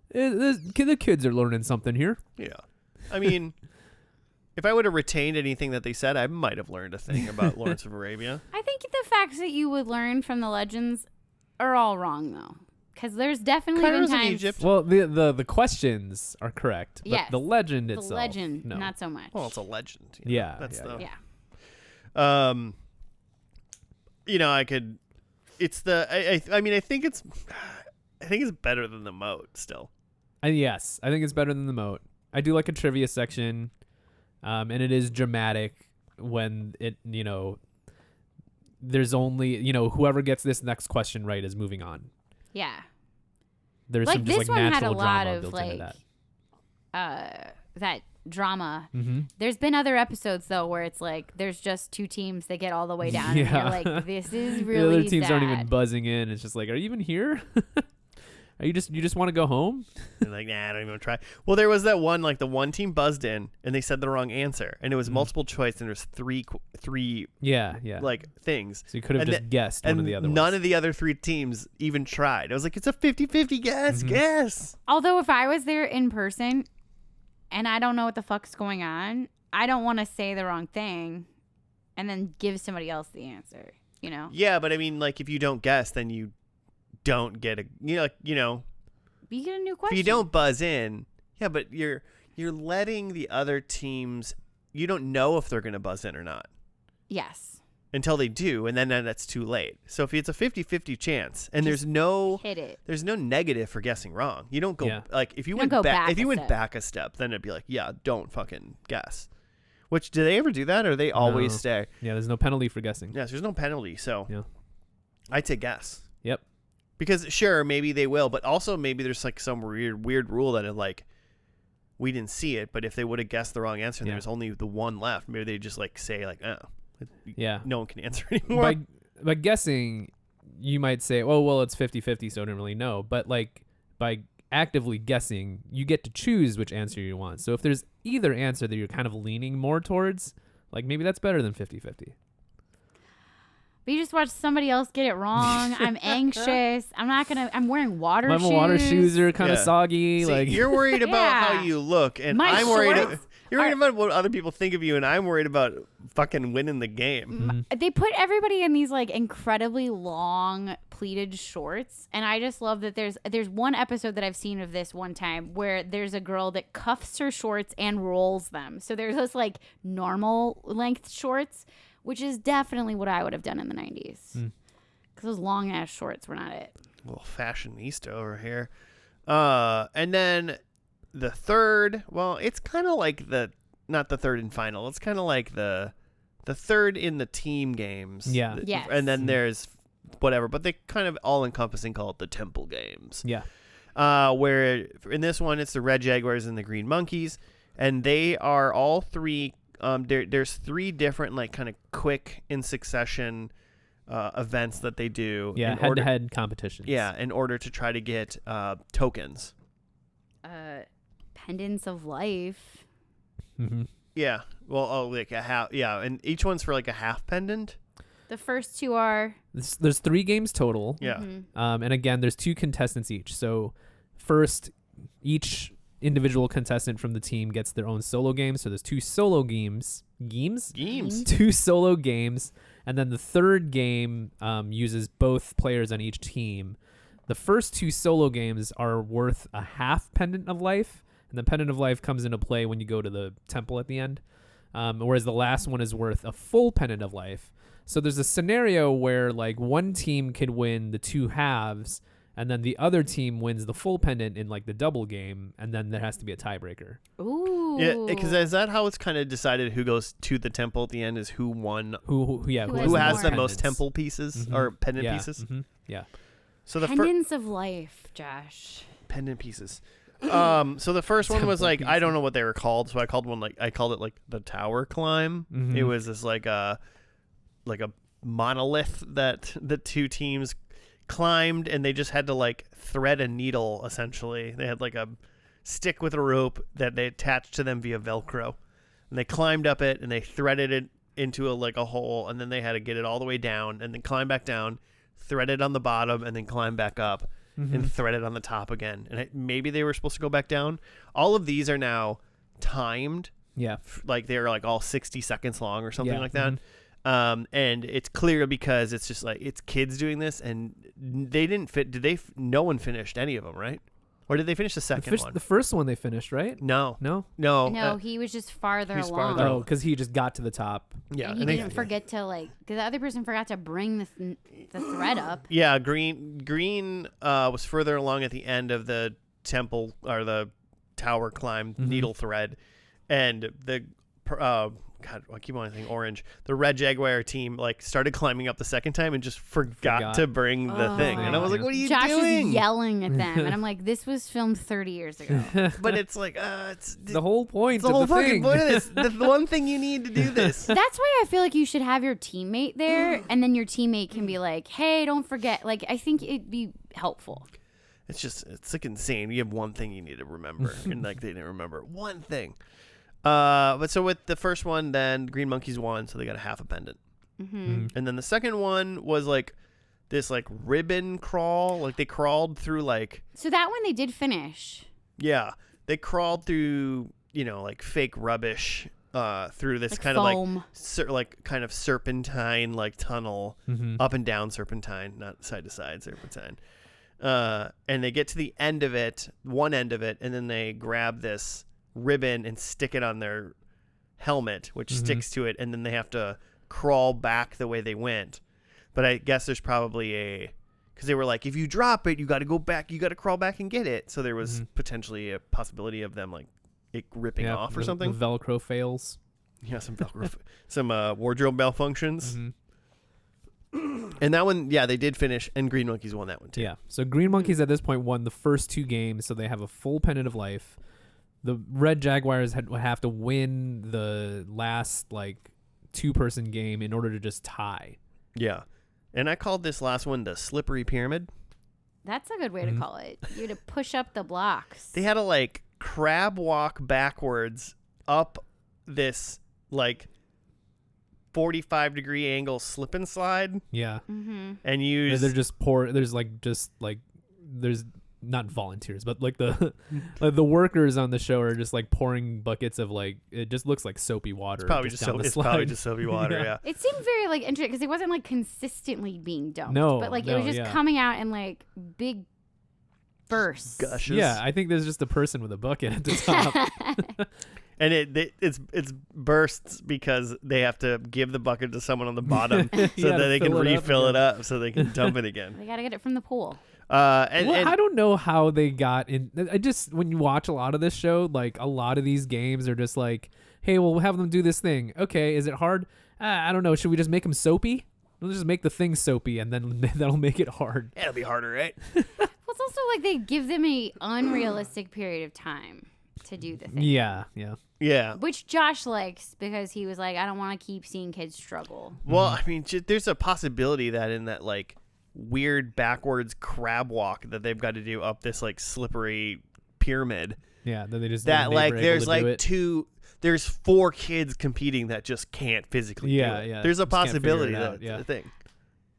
the kids are learning something here. Yeah. I mean, if I would have retained anything that they said, I might have learned a thing about Lawrence of Arabia. I think the facts that you would learn from the legends are all wrong, though. Because there's definitely been Cairo's in times... Egypt. Well, the questions are correct. But Yes. the legend The itself. legend, no. not so much. Well, it's a legend. Yeah. That's Yeah. I could. It's the. I mean, I think it's better than the moat still. Yes, I think it's better than the moat. I do like a trivia section, and it is dramatic when it, there's only, whoever gets this next question right is moving on. Yeah. There's Like, some just this like one had natural a lot drama of, built like, into that drama. Mm-hmm. There's been other episodes, though, where it's like there's just two teams that get all the way down. And you're like, this is really the other teams sad. aren't even buzzing in. It's just like, are you even here? Are you just want to go home? They're like, nah, I don't even want to try. Well, there was that one, like the one team buzzed in and they said the wrong answer, and it was multiple choice, and there's three Yeah. like things. So you could have And just guessed one of the other none ones. of the other three teams even tried. I was like, it's a 50-50 guess. Guess. Although if I was there in person and I don't know what the fuck's going on, I don't want to say the wrong thing and then give somebody else the answer, Yeah, but I mean, like, if you don't guess, then you don't get a You get a new question. if you don't buzz in, yeah, but you're letting the other teams, you don't know if they're going to buzz in or not Yes. until they do, and then that's too late. So if it's a 50-50 chance and Just there's no negative for guessing wrong. You don't go like if you went back, if you went back a step, then it'd be like, yeah, don't fucking guess. Which, do they ever do that, or they always stay? Yeah, there's no penalty for guessing. Yes, there's no penalty, so Yeah. I'd say guess. Yep. Because sure, maybe they will, but also maybe there's like some weird rule that we didn't see it, but if they would have guessed the wrong answer and there's only the one left, maybe they just like say like, oh, no one can answer anymore. By guessing, you might say, oh, well, it's 50-50, so I don't really know. But like by actively guessing, you get to choose which answer you want. So if there's either answer that you're kind of leaning more towards, like maybe that's better than 50-50. But you just watch somebody else get it wrong. I'm anxious. I'm wearing water shoes. My water shoes are kind of soggy. See, like you're worried about how you look, and I'm worried. You're worried about what other people think of you, and I'm worried about fucking winning the game. They put everybody in these like incredibly long pleated shorts, and I just love that there's one episode that I've seen of this one time where there's a girl that cuffs her shorts and rolls them. So there's this like normal length shorts, which is definitely what I would have done in the 90s. Because those long ass shorts were not it. A little fashionista over here. And then the third, well, it's kind of like not the third and final. It's kind of like the third in the team games. Yeah. Yes. And then there's whatever, but they kind of all encompassing call it the temple games. Yeah. Where in this one, it's the Red Jaguars and the Green Monkeys. And they are all three. There's three different like kind of quick in succession events that they do. Yeah, head-to-head competitions. Yeah, in order to try to get tokens. Pendants of life. Mm-hmm. Yeah. Well, like a half. Yeah, and each one's for like a half pendant. The first two are. There's 3 games total. Yeah. And again, there's 2 contestants each. So first, each individual contestant from the team gets their own solo game. So there's 2 solo games. 2 solo games. And then the third game uses both players on each team. The first 2 solo games are worth a half pendant of life. And the pendant of life comes into play when you go to the temple at the end. Whereas the last one is worth a full pendant of life. So there's a scenario where like one team could win the 2 halves, and then the other team wins the full pendant in like the double game, and then there has to be a tiebreaker. Ooh. Yeah, because is that how it's kind of decided who goes to the temple at the end? Is who won? Who has the most pendants. temple pieces or pendant pieces? Mm-hmm. Yeah. So the pendants of life, Josh. Pendant pieces. So the first one was like Temple I don't know what they were called, so I called it like the tower climb. Mm-hmm. It was this like a monolith that the 2 teams climbed, and they just had to like thread a needle. Essentially, they had like a stick with a rope that they attached to them via Velcro. And they climbed up it and they threaded it into a hole, and then they had to get it all the way down and then climb back down, thread it on the bottom, and then climb back up and thread it on the top again. And maybe they were supposed to go back down. All of these are now timed. Yeah. Like they're like all 60 seconds long or something like that. And it's clear because it's just like it's kids doing this, and they didn't fit. No one finished any of them, right? Or did they finish the second one? The first one they finished, right? No. He was just farther along. Oh, because he just got to the top. Yeah, and he didn't forget to because the other person forgot to bring the thread up. Yeah, Green was further along at the end of the temple or the tower climb needle thread, and the God, I keep on saying orange. The Red Jaguar team started climbing up the second time and just forgot to bring the thing. And I was like, "What are you doing?" Josh is yelling at them, and I'm like, "This was filmed 30 years ago." But it's like, it's the whole point. It's the whole fucking point of this. The one thing you need to do this. That's why I feel like you should have your teammate there, and then your teammate can be like, "Hey, don't forget." I think it'd be helpful. It's like insane. You have one thing you need to remember, and they didn't remember one thing. But so with the first one, then Green Monkeys won, so they got a half a pendant. And then the second one was this ribbon crawl, they crawled through So that one they did finish. Yeah, they crawled through fake rubbish through this kind foam. of kind of serpentine tunnel, up and down serpentine, not side to side serpentine. And they get to the end of it, one end of it, and then they grab this ribbon and stick it on their helmet, which sticks to it, and then they have to crawl back the way they went. But I guess there's probably because they were like, if you drop it, you got to go back, you got to crawl back and get it. So there was potentially a possibility of them it ripping off or something. The Velcro fails. Yeah, some Velcro, some wardrobe malfunctions. And that one, yeah, they did finish, and Green Monkeys won that one too. Yeah, so Green Monkeys at this point won the first 2 games, so they have a full pendant of life. The Red Jaguars have to win the last 2-person game in order to just tie. Yeah, and I called this last one the slippery pyramid. That's a good way to call it. You had to push up the blocks. They had to crab walk backwards up this 45-degree angle slip and slide. Yeah, and use. They're just poor. There's there's not volunteers, but the workers on the show are just pouring buckets of it just looks like soapy water. It's probably just soapy water. Yeah. It seemed very interesting because it wasn't consistently being dumped. No, but it was just coming out in big bursts. Gushes. Yeah, I think there's just a person with a bucket at the top. And it's bursts because they have to give the bucket to someone on the bottom so that they can refill it up so they can dump it again. They got to get it from the pool. And I don't know how they got in. I just, when you watch a lot of this show, a lot of these games are just hey, we'll have them do this thing. Okay, is it hard? I don't know. Should we just make them soapy? We'll just make the thing soapy, and then that'll make it hard. It'll be harder, right? Well, it's also they give them an unrealistic period of time to do the thing. Yeah. Which Josh likes because he was I don't want to keep seeing kids struggle. Well, I mean, there's a possibility that in that weird backwards crab walk that they've got to do up this slippery pyramid. Yeah, then they just there's 4 kids competing that just can't physically do it. Yeah. There's a possibility that's the thing.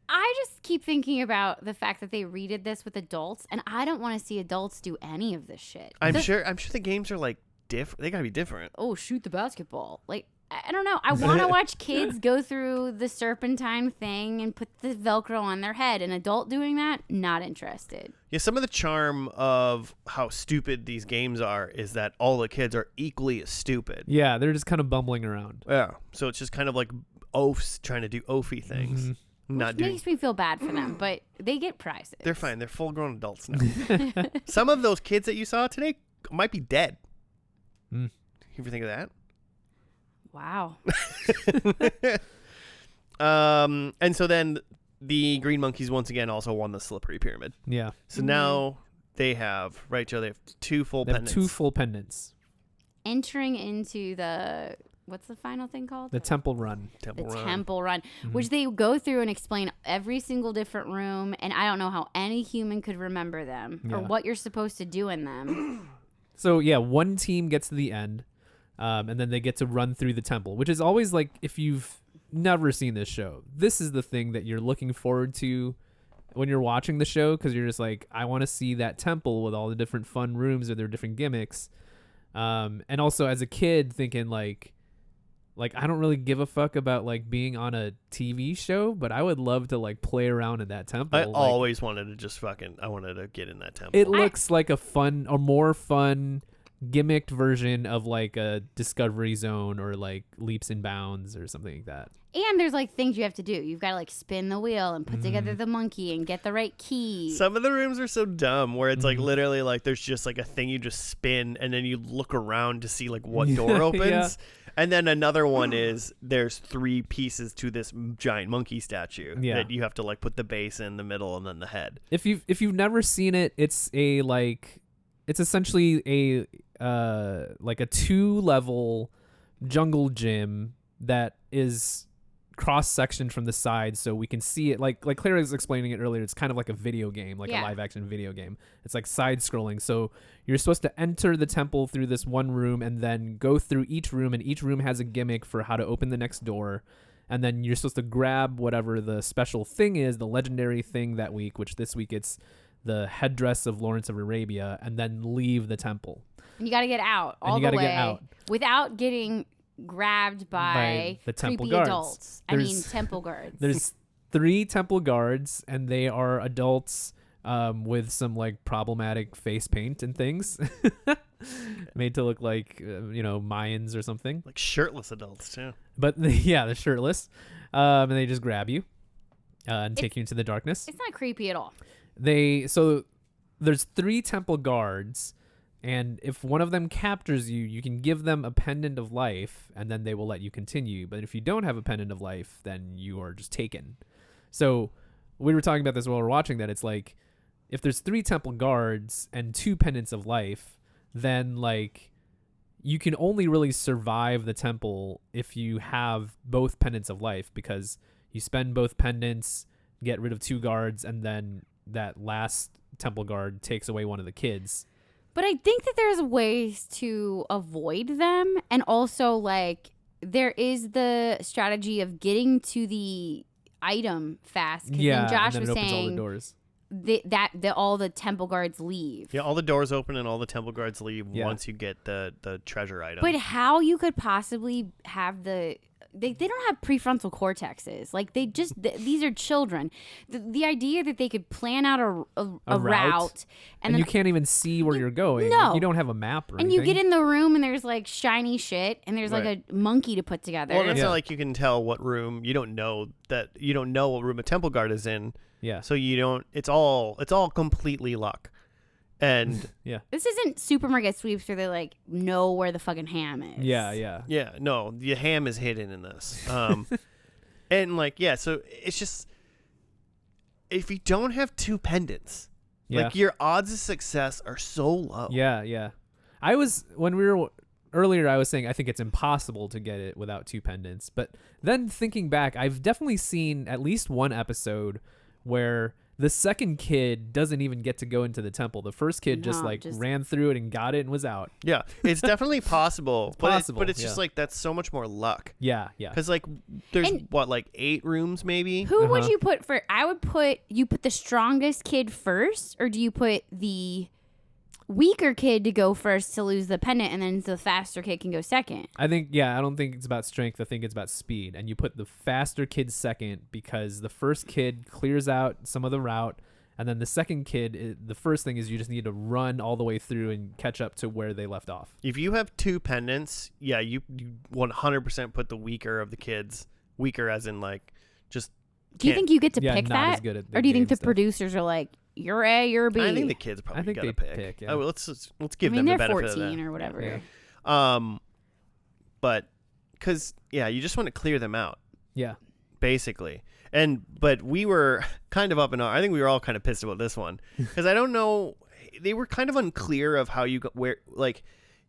I just keep thinking about the fact that they redid this with adults, and I don't want to see adults do any of this shit. I'm sure the games are different. They gotta be different. Oh, shoot the basketball. I don't know. I want to watch kids go through the serpentine thing and put the Velcro on their head. An adult doing that, not interested. Yeah, some of the charm of how stupid these games are is that all the kids are equally as stupid. Yeah, they're just kind of bumbling around. Yeah, so it's just kind of oafs trying to do oafy things. Which makes me feel bad for them, but they get prizes. They're fine. They're full-grown adults now. Some of those kids that you saw today might be dead. You ever think of that? Wow. And so then the Green Monkeys once again also won the slippery pyramid. Yeah. So now they have, right, Joe? They have 2 full pendants. 2 full pendants. Entering into the, what's the final thing called? The Temple Run. Temple Run, which they go through and explain every single different room, and I don't know how any human could remember them or what you're supposed to do in them. So yeah, one team gets to the end, and then they get to run through the temple, which is always like, if you've never seen this show, this is the thing that you're looking forward to when you're watching the show, because you're just like, I want to see that temple with all the different fun rooms or their different gimmicks. And also as a kid thinking like I don't really give a fuck about like being on a TV show, but I would love to like play around in that temple. I always wanted to just I wanted to get in that temple. It looks like a fun or more fun gimmicked version of like a Discovery Zone or like Leaps and Bounds or something like that. And there's like things you have to do. You've got to like spin the wheel and put together the monkey and get the right key. Some of the rooms are so dumb where it's like literally like there's just like a thing you just spin and then you look around to see like what door opens. Yeah. And then another one is there's 3 pieces to this giant monkey statue that you have to like put the base in the middle and then the head. If you've never seen it, it's essentially a like a 2-level jungle gym that is cross-sectioned from the side, so we can see it. Like Claire was explaining it earlier, it's kind of like a video game, like a live-action video game. It's like side-scrolling, so you're supposed to enter the temple through this one room and then go through each room, and each room has a gimmick for how to open the next door. And then you're supposed to grab whatever the special thing is, the legendary thing that week, which this week it's the headdress of Lawrence of Arabia, and then leave the temple. And you got to get out all the way without getting grabbed by the temple creepy guards. adults. Temple guards. There's 3 temple guards, and they are adults with some like problematic face paint and things made to look like Mayans or something, like shirtless adults too. But they're shirtless, and they just grab you and take you into the darkness. It's not creepy at all. So there's 3 temple guards, and if one of them captures you, you can give them a pendant of life, and then they will let you continue. But if you don't have a pendant of life, then you are just taken. So we were talking about this while we were watching that. It's like, if there's 3 temple guards and 2 pendants of life, then like you can only really survive the temple if you have both pendants of life, because you spend both pendants, get rid of 2 guards, and then that last temple guard takes away one of the kids. But I think that there's ways to avoid them, and also like there is the strategy of getting to the item fast. Yeah, Josh and then was it opens saying all the doors. All the temple guards leave. Yeah, all the doors open and all the temple guards leave once you get the treasure item. But how you could possibly have they don't have prefrontal cortexes. Like these are children. The idea that they could plan out a route and you can't even see where you're going. No. Like, you don't have a map or anything. And you get in the room and there's like shiny shit and there's like a monkey to put together. Well, it's not like you can tell what room. You don't know what room a temple guard is in. Yeah. So you don't. It's all completely luck. And yeah, this isn't supermarket sweeps where they like know where the fucking ham is. Yeah. No, the ham is hidden in this. And like so it's just if you don't have 2 pendants, like your odds of success are so low. Yeah. I was earlier I was saying I think it's impossible to get it without 2 pendants, but then thinking back, I've definitely seen at least one episode where the second kid doesn't even get to go into the temple. The first kid just ran through it and got it and was out. Yeah, it's definitely possible. But it's just like that's so much more luck. Yeah. Because like there's 8 rooms maybe. Who would you put for? I would put the strongest kid first, or do you put the weaker kid to go first to lose the pendant, and then the faster kid can go second? I don't think it's about strength. I think it's about speed. And you put the faster kid second because the first kid clears out some of the route, and then the second kid, the first thing is you just need to run all the way through and catch up to where they left off. If you have 2 pendants, you 100% put the weaker of the kids. Weaker as in like just. Do you think you get to pick that, or do you think the producers are like, you're A, you're B? I think the kids probably got to pick. Yeah. Oh, let's give them the benefit of that. They're 14 or whatever. Yeah. But because you just want to clear them out. Yeah. Basically, but we were kind of up in arms. I think we were all kind of pissed about this one because I don't know. They were kind of unclear of how you go where. Like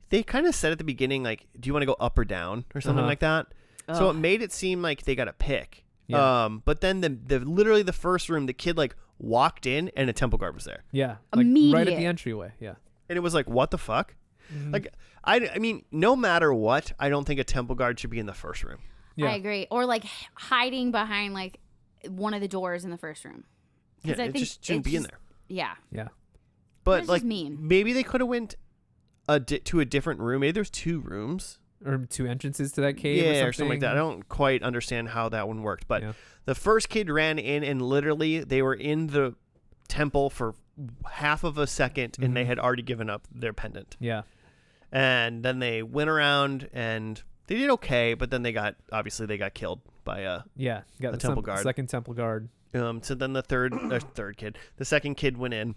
they kind of said at the beginning, like, do you want to go up or down or something like that? Oh. So it made it seem like they got to pick. Yeah. But then the literally the first room, the kid like walked in and a temple guard was there. Yeah. Immediate. Right at the entryway. Yeah. And it was like, what the fuck? Like, I mean, no matter what, I don't think a temple guard should be in the first room. Yeah. I agree. Or like hiding behind like one of the doors in the first room. Yeah, I it think just shouldn't be in there. Yeah. Yeah. But That's like, just mean. maybe they could have went to a different room. Maybe there's 2 rooms. Or 2 entrances to that cave Yeah, or something like that. I don't quite understand how that one worked. But Yeah. the first kid ran in, and literally they were in the temple for half of a second, and they had already given up their pendant. Yeah. And then they went around, and they did okay, but then they got killed by Yeah. Got the temple guard. Second temple guard. So then the second kid went in.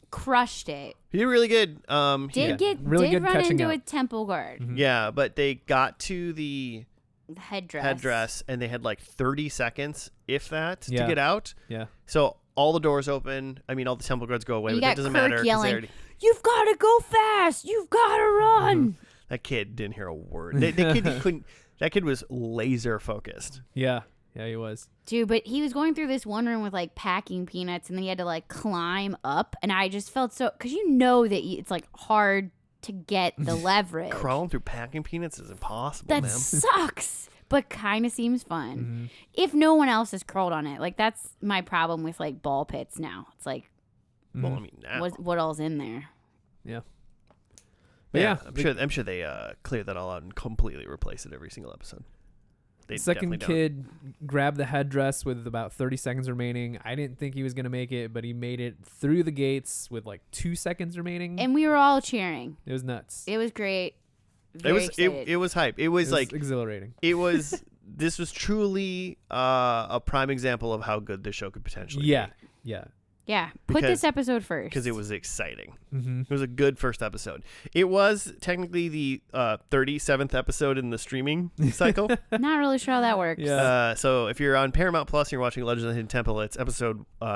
Crushed it. He did really good. Did really good run catching into up. a temple guard. Yeah, but they got to the The headdress, and they had like 30 seconds, if that, to Yeah. get out. Yeah. So all the doors open. I mean, all the temple guards go away, You but that got doesn't Kirk matter. 'Cause they yelling, already- "You've got to go fast! You've got to run!" that kid didn't hear a word. That kid was laser focused. Yeah. Yeah, he was. Dude, but he was going through this one room with like packing peanuts, and then he had to like climb up, and I just felt so, because you know that it's like hard to get the leverage. Crawling through packing peanuts is impossible, That man. sucks, but kind of seems fun. If no one else has curled on it, like that's my problem with like ball pits now. It's like, Well, I mean, now. what all's in there? Yeah. Yeah, I'm sure they clear that all out and completely replace it every single episode. They Second definitely kid grabbed the headdress with about 30 seconds remaining. I didn't think he was going to make it, but he made it through the gates with like 2 seconds remaining. And we were all cheering. It was nuts. It was great. It was excited. it was hype. It was like exhilarating. This was truly a prime example of how good this show could potentially be. Yeah. Yeah, put this episode first. Because it was exciting. Mm-hmm. It was a good first episode. It was technically the 37th episode in the streaming cycle. Not really sure how that works. Yeah. So if you're on Paramount Plus and you're watching Legends of the Hidden Temple, it's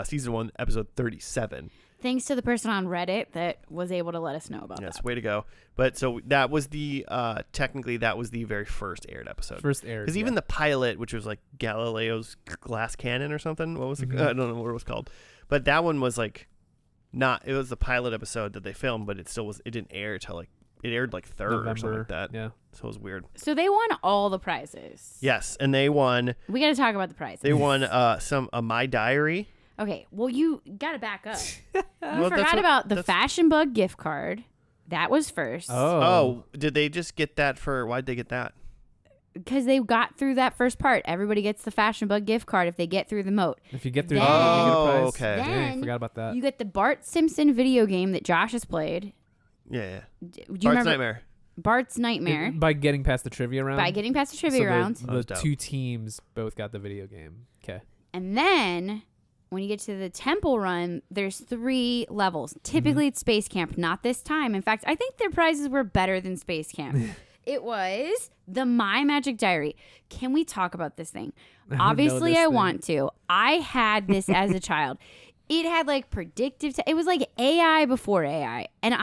season 1, episode 37. Thanks to the person on Reddit that was able to let us know about Yes, that. way to go. But so that was the technically that was the very first aired episode. First aired. Because even the pilot, which was like Galileo's Glass Cannon or something, what was it? I don't know what it was called. But that one was like it was the pilot episode that they filmed, but it didn't air till like it aired like 3rd November, or something like that. Yeah. So it was weird. So they won all the prizes. Yes, and they won. We got to talk about the prizes. They won My Diary. Okay, well, you got to back up. You Well, forgot about the Fashion Bug gift card. That was first. Oh, did they just get that for? Why'd they get that? Because they got through that first part. Everybody gets the Fashion Bug gift card if they get through the moat. If you get through Then- that, you get a prize. okay. Dang, Then forgot about that. You get the Bart Simpson video game that Josh has played. Yeah. Do you Bart's remember Nightmare. Bart's Nightmare? By getting past the trivia round. By getting past the trivia so round. The, That was the dope. 2 teams both got the video game. Okay. And then when you get to the temple run, there's 3 levels. Typically it's Space Camp, not this time. In fact, I think their prizes were better than Space Camp. It was the My Magic Diary. Can we talk about this thing? Obviously, I want to. I had this as a child. It had like predictive. It was like AI before AI. And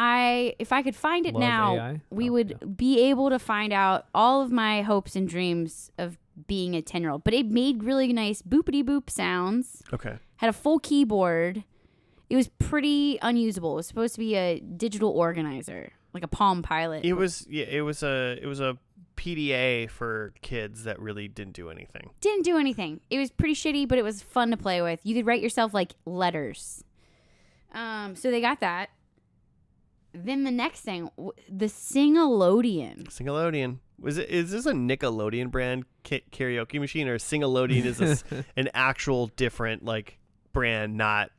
if I could find it Love now, AI. we Oh, would yeah. be able to find out all of my hopes and dreams of being a 10-year-old. But it made really nice boopity boop sounds. Okay. Had a full keyboard. It was pretty unusable. It was supposed to be a digital organizer, like a Palm Pilot. It was a PDA for kids that really didn't do anything. Didn't do anything. It was pretty shitty, but it was fun to play with. You could write yourself like letters. So they got that. Then the next thing, the Sing-a-lodeon. Sing-a-lodeon. Is this a Nickelodeon brand karaoke machine, or Sing-a-lodeon is an actual different like brand, not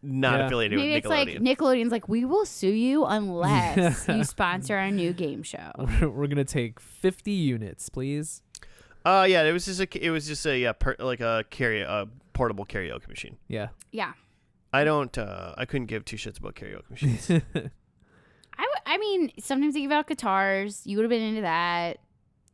Yeah. affiliated Maybe with it's like Nickelodeon? Nickelodeon's like, we will sue you unless you sponsor our new game show. We're going to take 50 units, please. Yeah, it was just a portable karaoke machine. Yeah. Yeah. I couldn't give 2 shits about karaoke machines. I mean, sometimes they give out guitars. You would have been into that.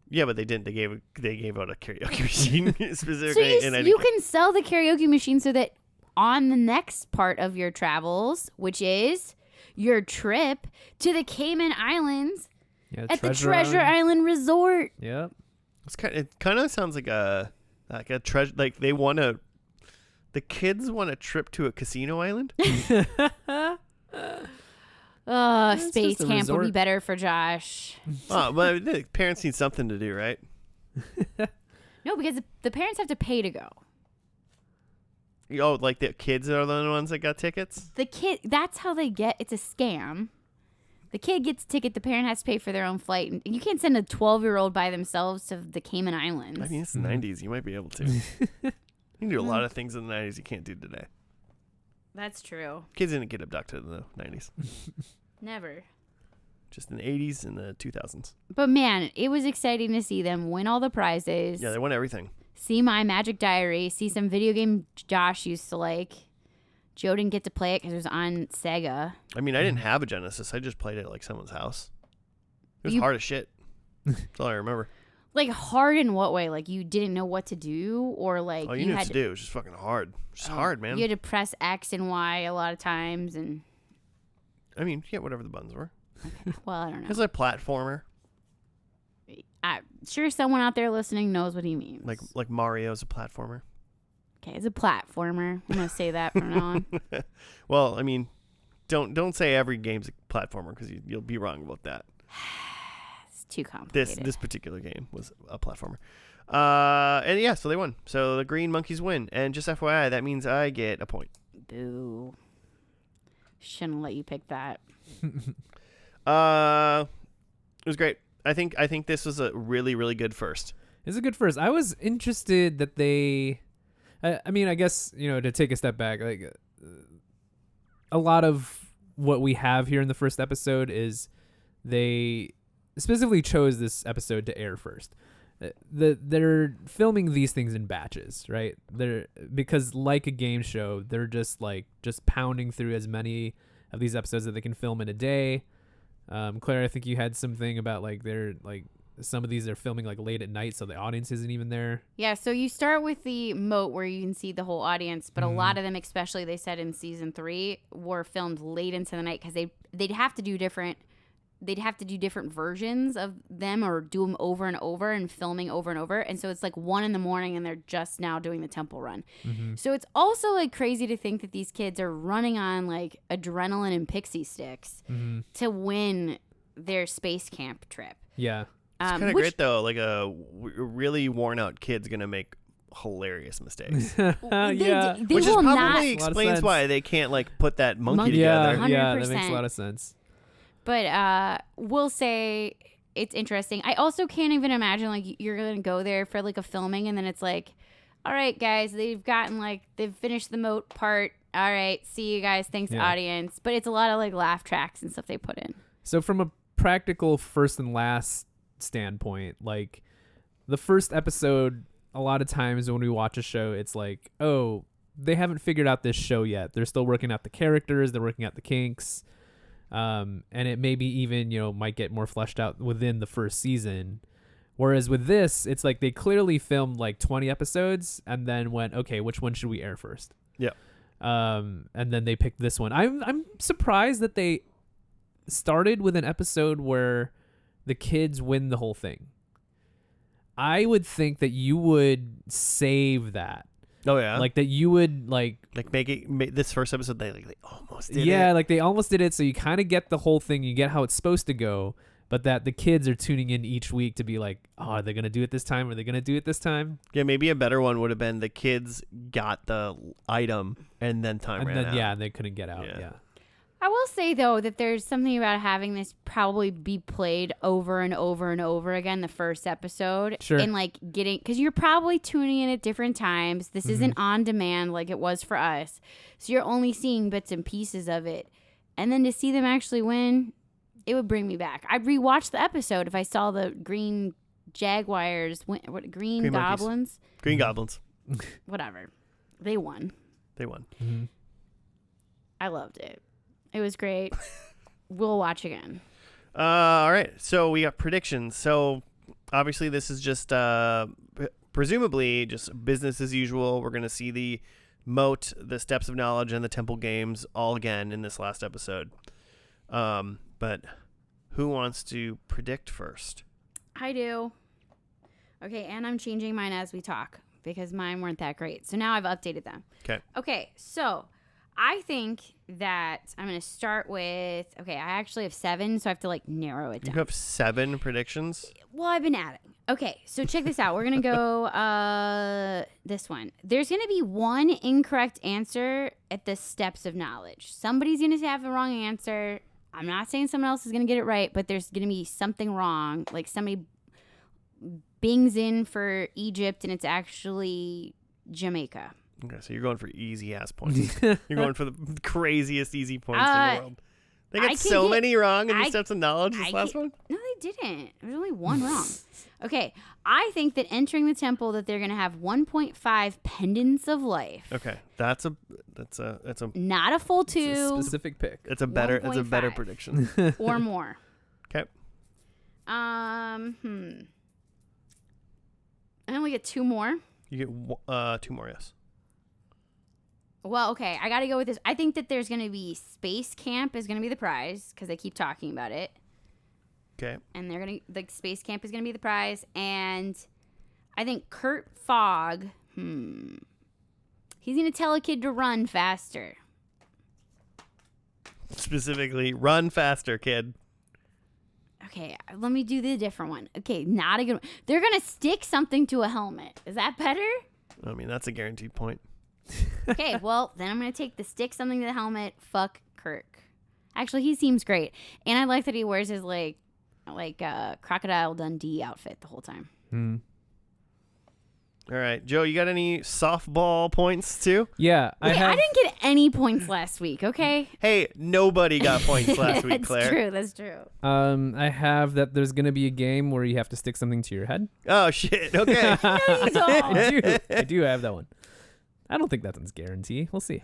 Yeah, but they didn't. They gave out a karaoke machine So specifically. you can sell the karaoke machine so that on the next part of your travels, which is your trip to the Cayman Islands at the Treasure Island Resort. Yep. It kind of sounds like a treasure. Like the kids want a trip to a casino island. Space camp would be better for Josh. Oh, but the parents need something to do, right? No, because the parents have to pay to go. Oh, like the kids are the ones that got tickets? The kid, that's how they get, it's a scam. The kid gets a ticket, the parent has to pay for their own flight. And you can't send a 12-year-old by themselves to the Cayman Islands. I mean, it's the 90s. You might be able to. You can do a lot of things in the 90s you can't do today. That's true. Kids didn't get abducted in the 90s. Never. Just in the 80s and the 2000s. But man, it was exciting to see them win all the prizes. Yeah, they won everything. See my Magic Diary. See some video game Josh used to like. Joe didn't get to play it because it was on Sega. I mean, I didn't have a Genesis. I just played it at like someone's house. It was hard as shit. That's all I remember. Like hard in what way? Like you didn't know what to do, or like all you knew what to do. It was just fucking hard. Just hard, man. You had to press X and Y a lot of times, and I mean, yeah, whatever the buttons were. Okay. Well, I don't know. It was a platformer. I'm sure someone out there listening knows what he means. Like Mario's a platformer. Okay, it's a platformer. I'm gonna say that from now on. Well, I mean, don't say every game's a platformer because you'll be wrong about that. It's too complicated. This particular game was a platformer. And yeah, so they won. So the Green Monkeys win. And just FYI, that means I get a point. Boo. Shouldn't let you pick that. It was great. I think this was a really, really good first. It's a good first. I was interested that they... I mean, I guess, to take a step back, like a lot of what we have here in the first episode is they specifically chose this episode to air first. They're filming these things in batches, right? Because like a game show, they're just pounding through as many of these episodes that they can film in a day. Claire, I think you had something about some of these are filming late at night, so the audience isn't even there. Yeah, so you start with the moat where you can see the whole audience, but a lot of them, especially they said in season 3, were filmed late into the night because they'd have to do different versions of them or do them over and over and filming over and over. And so it's 1 a.m. and they're just now doing the temple run. Mm-hmm. So it's also crazy to think that these kids are running on adrenaline and pixie sticks to win their space camp trip. Yeah. It's kind of great though. A really worn out kid's going to make hilarious mistakes. Yeah. Which is probably explains why they can't put that monkey together. 100%. Yeah, that makes a lot of sense. But we'll say it's interesting. I also can't even imagine you're going to go there for a filming and then it's all right, guys, they've gotten they've finished the moat part. All right, see you guys. Thanks, audience. But it's a lot of laugh tracks and stuff they put in. So from a practical first and last standpoint, the first episode, a lot of times when we watch a show, it's oh, they haven't figured out this show yet. They're still working out the characters. They're working out the kinks. And it maybe even, might get more fleshed out within the first season. Whereas with this, it's they clearly filmed 20 episodes and then went, okay, which one should we air first? Yeah. And then they picked this one. I'm surprised that they started with an episode where the kids win the whole thing. I would think that you would save that. Oh yeah, that you would make this first episode. They almost did it. Yeah, they almost did it. So you kind of get the whole thing. You get how it's supposed to go, but that the kids are tuning in each week to be oh, are they gonna do it this time? Are they gonna do it this time? Yeah, maybe a better one would have been the kids got the item and then time ran out. Yeah, and they couldn't get out. Yeah. I will say, though, that there's something about having this probably be played over and over and over again the first episode. Sure. And, getting... Because you're probably tuning in at different times. This isn't on demand like it was for us. So you're only seeing bits and pieces of it. And then to see them actually win, it would bring me back. I'd rewatch the episode if I saw the green jaguars... Green goblins? Monkeys. Green goblins. Whatever. They won. Mm-hmm. I loved it. It was great. We'll watch again. All right. So we got predictions. So obviously this is just presumably just business as usual. We're going to see the moat, the steps of knowledge, and the temple games all again in this last episode. But who wants to predict first? I do. Okay, and I'm changing mine as we talk because mine weren't that great. So now I've updated them. Okay. Okay, so I think that I'm going to start with, okay, I actually have 7, so I have to like narrow it down. You have 7 predictions? Well, I've been adding. Okay, so check this out. We're going to go this one. There's going to be one incorrect answer at the steps of knowledge. Somebody's going to have the wrong answer. I'm not saying someone else is going to get it right, but there's going to be something wrong. Like somebody bings in for Egypt and it's actually Jamaica. Okay, so you're going for easy ass points. You're going for the craziest easy points in the world. They got so many wrong in the steps of knowledge this last one? No, they didn't. There's only one wrong. Okay, I think that entering the temple that they're going to have 1.5 pendants of life. Okay, that's a not a full 2. It's a specific pick. It's a better prediction. Or more. Okay. I only get 2 more. You get 2 more, yes. Well, okay, I got to go with this. I think that there's going to be Space Camp is going to be the prize because they keep talking about it. Okay. And they're going to, like, Space Camp is going to be the prize. And I think Kurt Fogg, he's going to tell a kid to run faster. Specifically, run faster, kid. Okay, let me do the different one. Okay, not a good one. They're going to stick something to a helmet. Is that better? I mean, that's a guaranteed point. Okay, well, then I'm going to take the stick something to the helmet. Fuck Kirk. Actually, he seems great. And I like that he wears his, like Crocodile Dundee outfit the whole time. All right. Joe, you got any softball points, too? Yeah. I didn't get any points last week, okay? Hey, nobody got points last week, Claire. That's true. I have that there's going to be a game where you have to stick something to your head. Oh, shit. Okay. No, you don't. I do have that one. I don't think that's a guarantee. We'll see.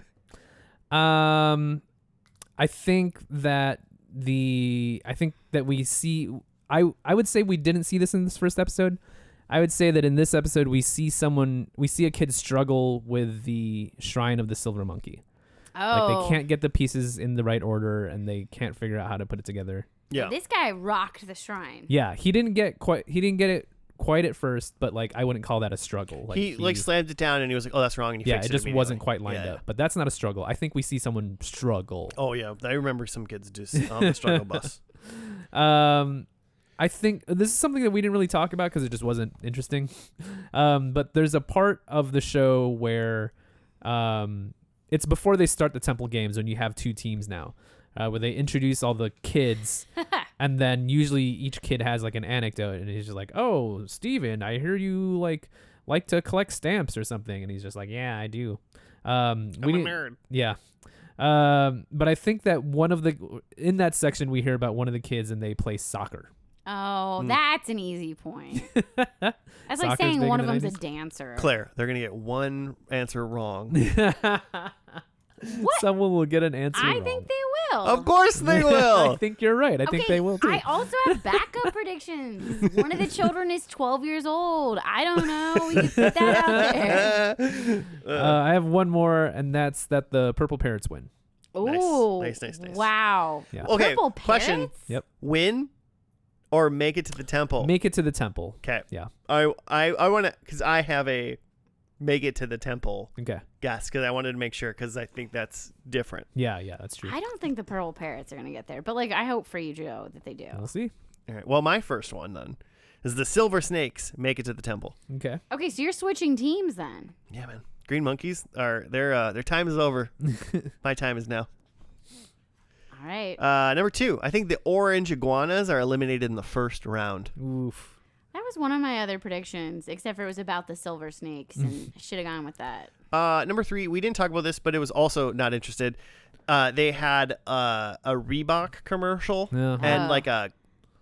I think that we see. I would say we didn't see this in this first episode. I would say that in this episode we see a kid struggle with the Shrine of the Silver Monkey. Oh, like they can't get the pieces in the right order and they can't figure out how to put it together. Yeah. This guy rocked the shrine. Yeah, he didn't get it quite at first, but like I wouldn't call that a struggle. Like he slammed it down and he was like, "Oh, that's wrong," and he fixed it just immediately. wasn't quite lined up. But that's not a struggle. I think we see someone struggle. Oh yeah, I remember some kids just on the struggle bus. I think this is something that we didn't really talk about because it just wasn't interesting. But there's a part of the show where it's before they start the temple games when you have 2 teams now, where they introduce all the kids, and then usually each kid has like an anecdote, and he's just like, "Oh, Steven, I hear you like to collect stamps or something," and he's just like, "Yeah, I do." I'm a nerd. Yeah. But I think that in that section we hear about one of the kids and they play soccer. Oh, that's an easy point. That's like saying one of them's a dancer. Claire, they're gonna get one answer wrong. What? Someone will get an answer wrong. I think they will. Of course they will. I think you're right. I think they will too. I also have backup predictions. One of the children is 12 years old. I don't know. We can put that out there. I have one more, and that's that the Purple Parrots win. Ooh. Nice. Wow. Yeah. Okay, Purple question. Parrots? Yep. Win or make it to the temple? Make it to the temple. Okay. Yeah. I want to, because I have a make it to the temple Okay. guess, because I wanted to make sure, because I think that's different. Yeah, that's true. I don't think the Purple Parrots are going to get there, but like I hope for you, Joe, that they do. We'll see. All right. Well, my first one then is the Silver Snakes make it to the temple. Okay. Okay, so you're switching teams then. Yeah, man. Green Monkeys are their time is over. My time is now. All right. Number 2, I think the Orange Iguanas are eliminated in the first round. Oof. That was one of my other predictions, except for it was about the silver snakes, and I should have gone with that. Number 3, we didn't talk about this, but it was also not interested. They had a Reebok commercial and like a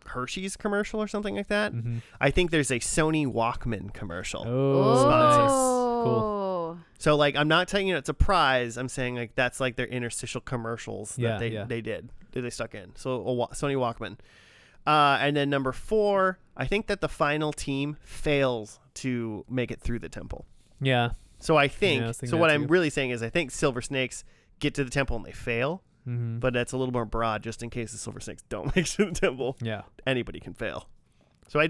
Hershey's commercial or something like that. Mm-hmm. I think there's a Sony Walkman commercial. Oh, Sponsors. Cool. So like, I'm not telling you it's a prize. I'm saying like that's like their interstitial commercials that they stuck in. So a Sony Walkman. And then number 4, I think that the final team fails to make it through the temple. Yeah. So I think, so what I'm too. really saying is I think Silver Snakes get to the temple and they fail, Mm-hmm. but that's a little more broad just in case the Silver Snakes don't make it to the temple. Yeah. Anybody can fail. So I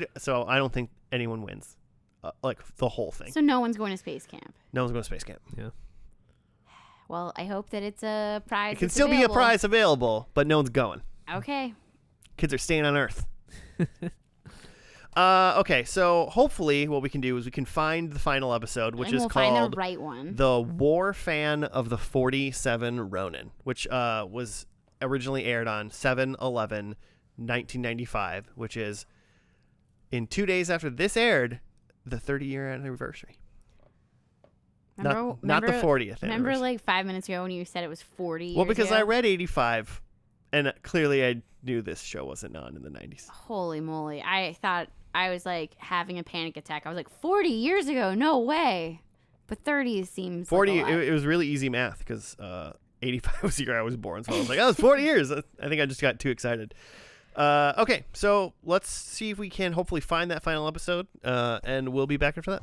don't think anyone wins, like the whole thing. So no one's going to space camp. No one's going to space camp. Yeah. Well, I hope that it's a prize. It can still be a prize available, but no one's going. Okay. Kids are staying on Earth. Okay, so hopefully what we can do is we can find the final episode, which is called find the right one. The War Fan of the 47 Ronin, which was originally aired on 7/11/1995, which is in 2 days after this aired, the 30-year anniversary. Not the 40th anniversary. Remember like 5 minutes ago when you said it was 40 years Well, because ago? I read 85, and clearly I knew this show wasn't on in the 90s. Holy moly. I thought I was like having a panic attack. I was like, 40 years ago? No way. But 30 seems 40, like a lot. It was really easy math because 85 was the year I was born. So I was like, oh, it's 40 years. I think I just got too excited. Okay, so let's see if we can hopefully find that final episode, and we'll be back after that.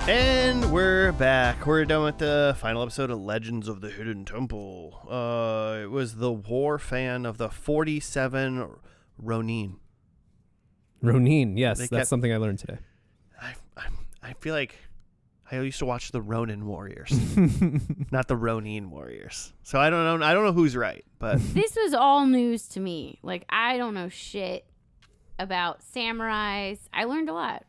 And we're back. We're done with the final episode of Legends of the Hidden Temple. It was the War Fan of the 47 Ronin. Ronin, yes, that's something I learned today. I feel like I used to watch the Ronin Warriors, not the Ronin Warriors. So I don't know who's right, but this was all news to me. Like, I don't know shit about samurais. I learned a lot.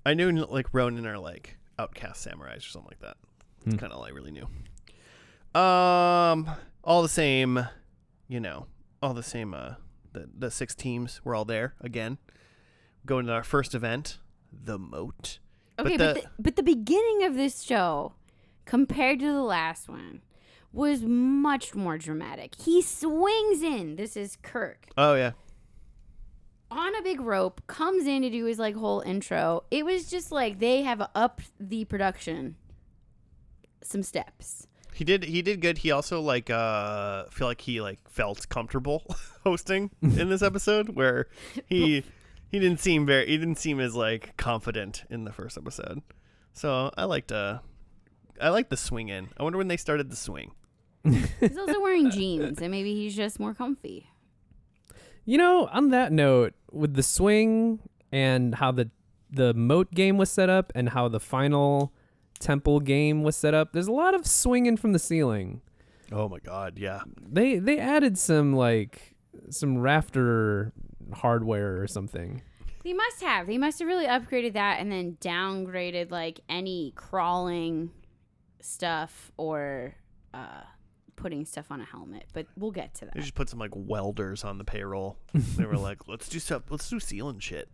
I knew like Ronin are like outcast samurais or something like that. That's kind of all I really knew. All the same, all the same. The 6 teams were all there again, going to our first event, the Moat. Okay, but the beginning of this show, compared to the last one, was much more dramatic. He swings in. This is Kirk. Oh yeah. On a big rope, comes in to do his like whole intro. It was just like they have upped the production some steps. He did good. He also like feel like he like felt comfortable hosting in this episode where he didn't seem as like confident in the first episode. So I liked the swing in. I wonder when they started the swing. He's also wearing jeans, and maybe he's just more comfy. On that note, with the swing and how the Moat game was set up and how the final temple game was set up, there's a lot of swinging from the ceiling. Oh my god, yeah. They added some rafter hardware or something. They must have really upgraded that and then downgraded like any crawling stuff or putting stuff on a helmet, but we'll get to that. They just put some like welders on the payroll. They were like, let's do ceiling shit.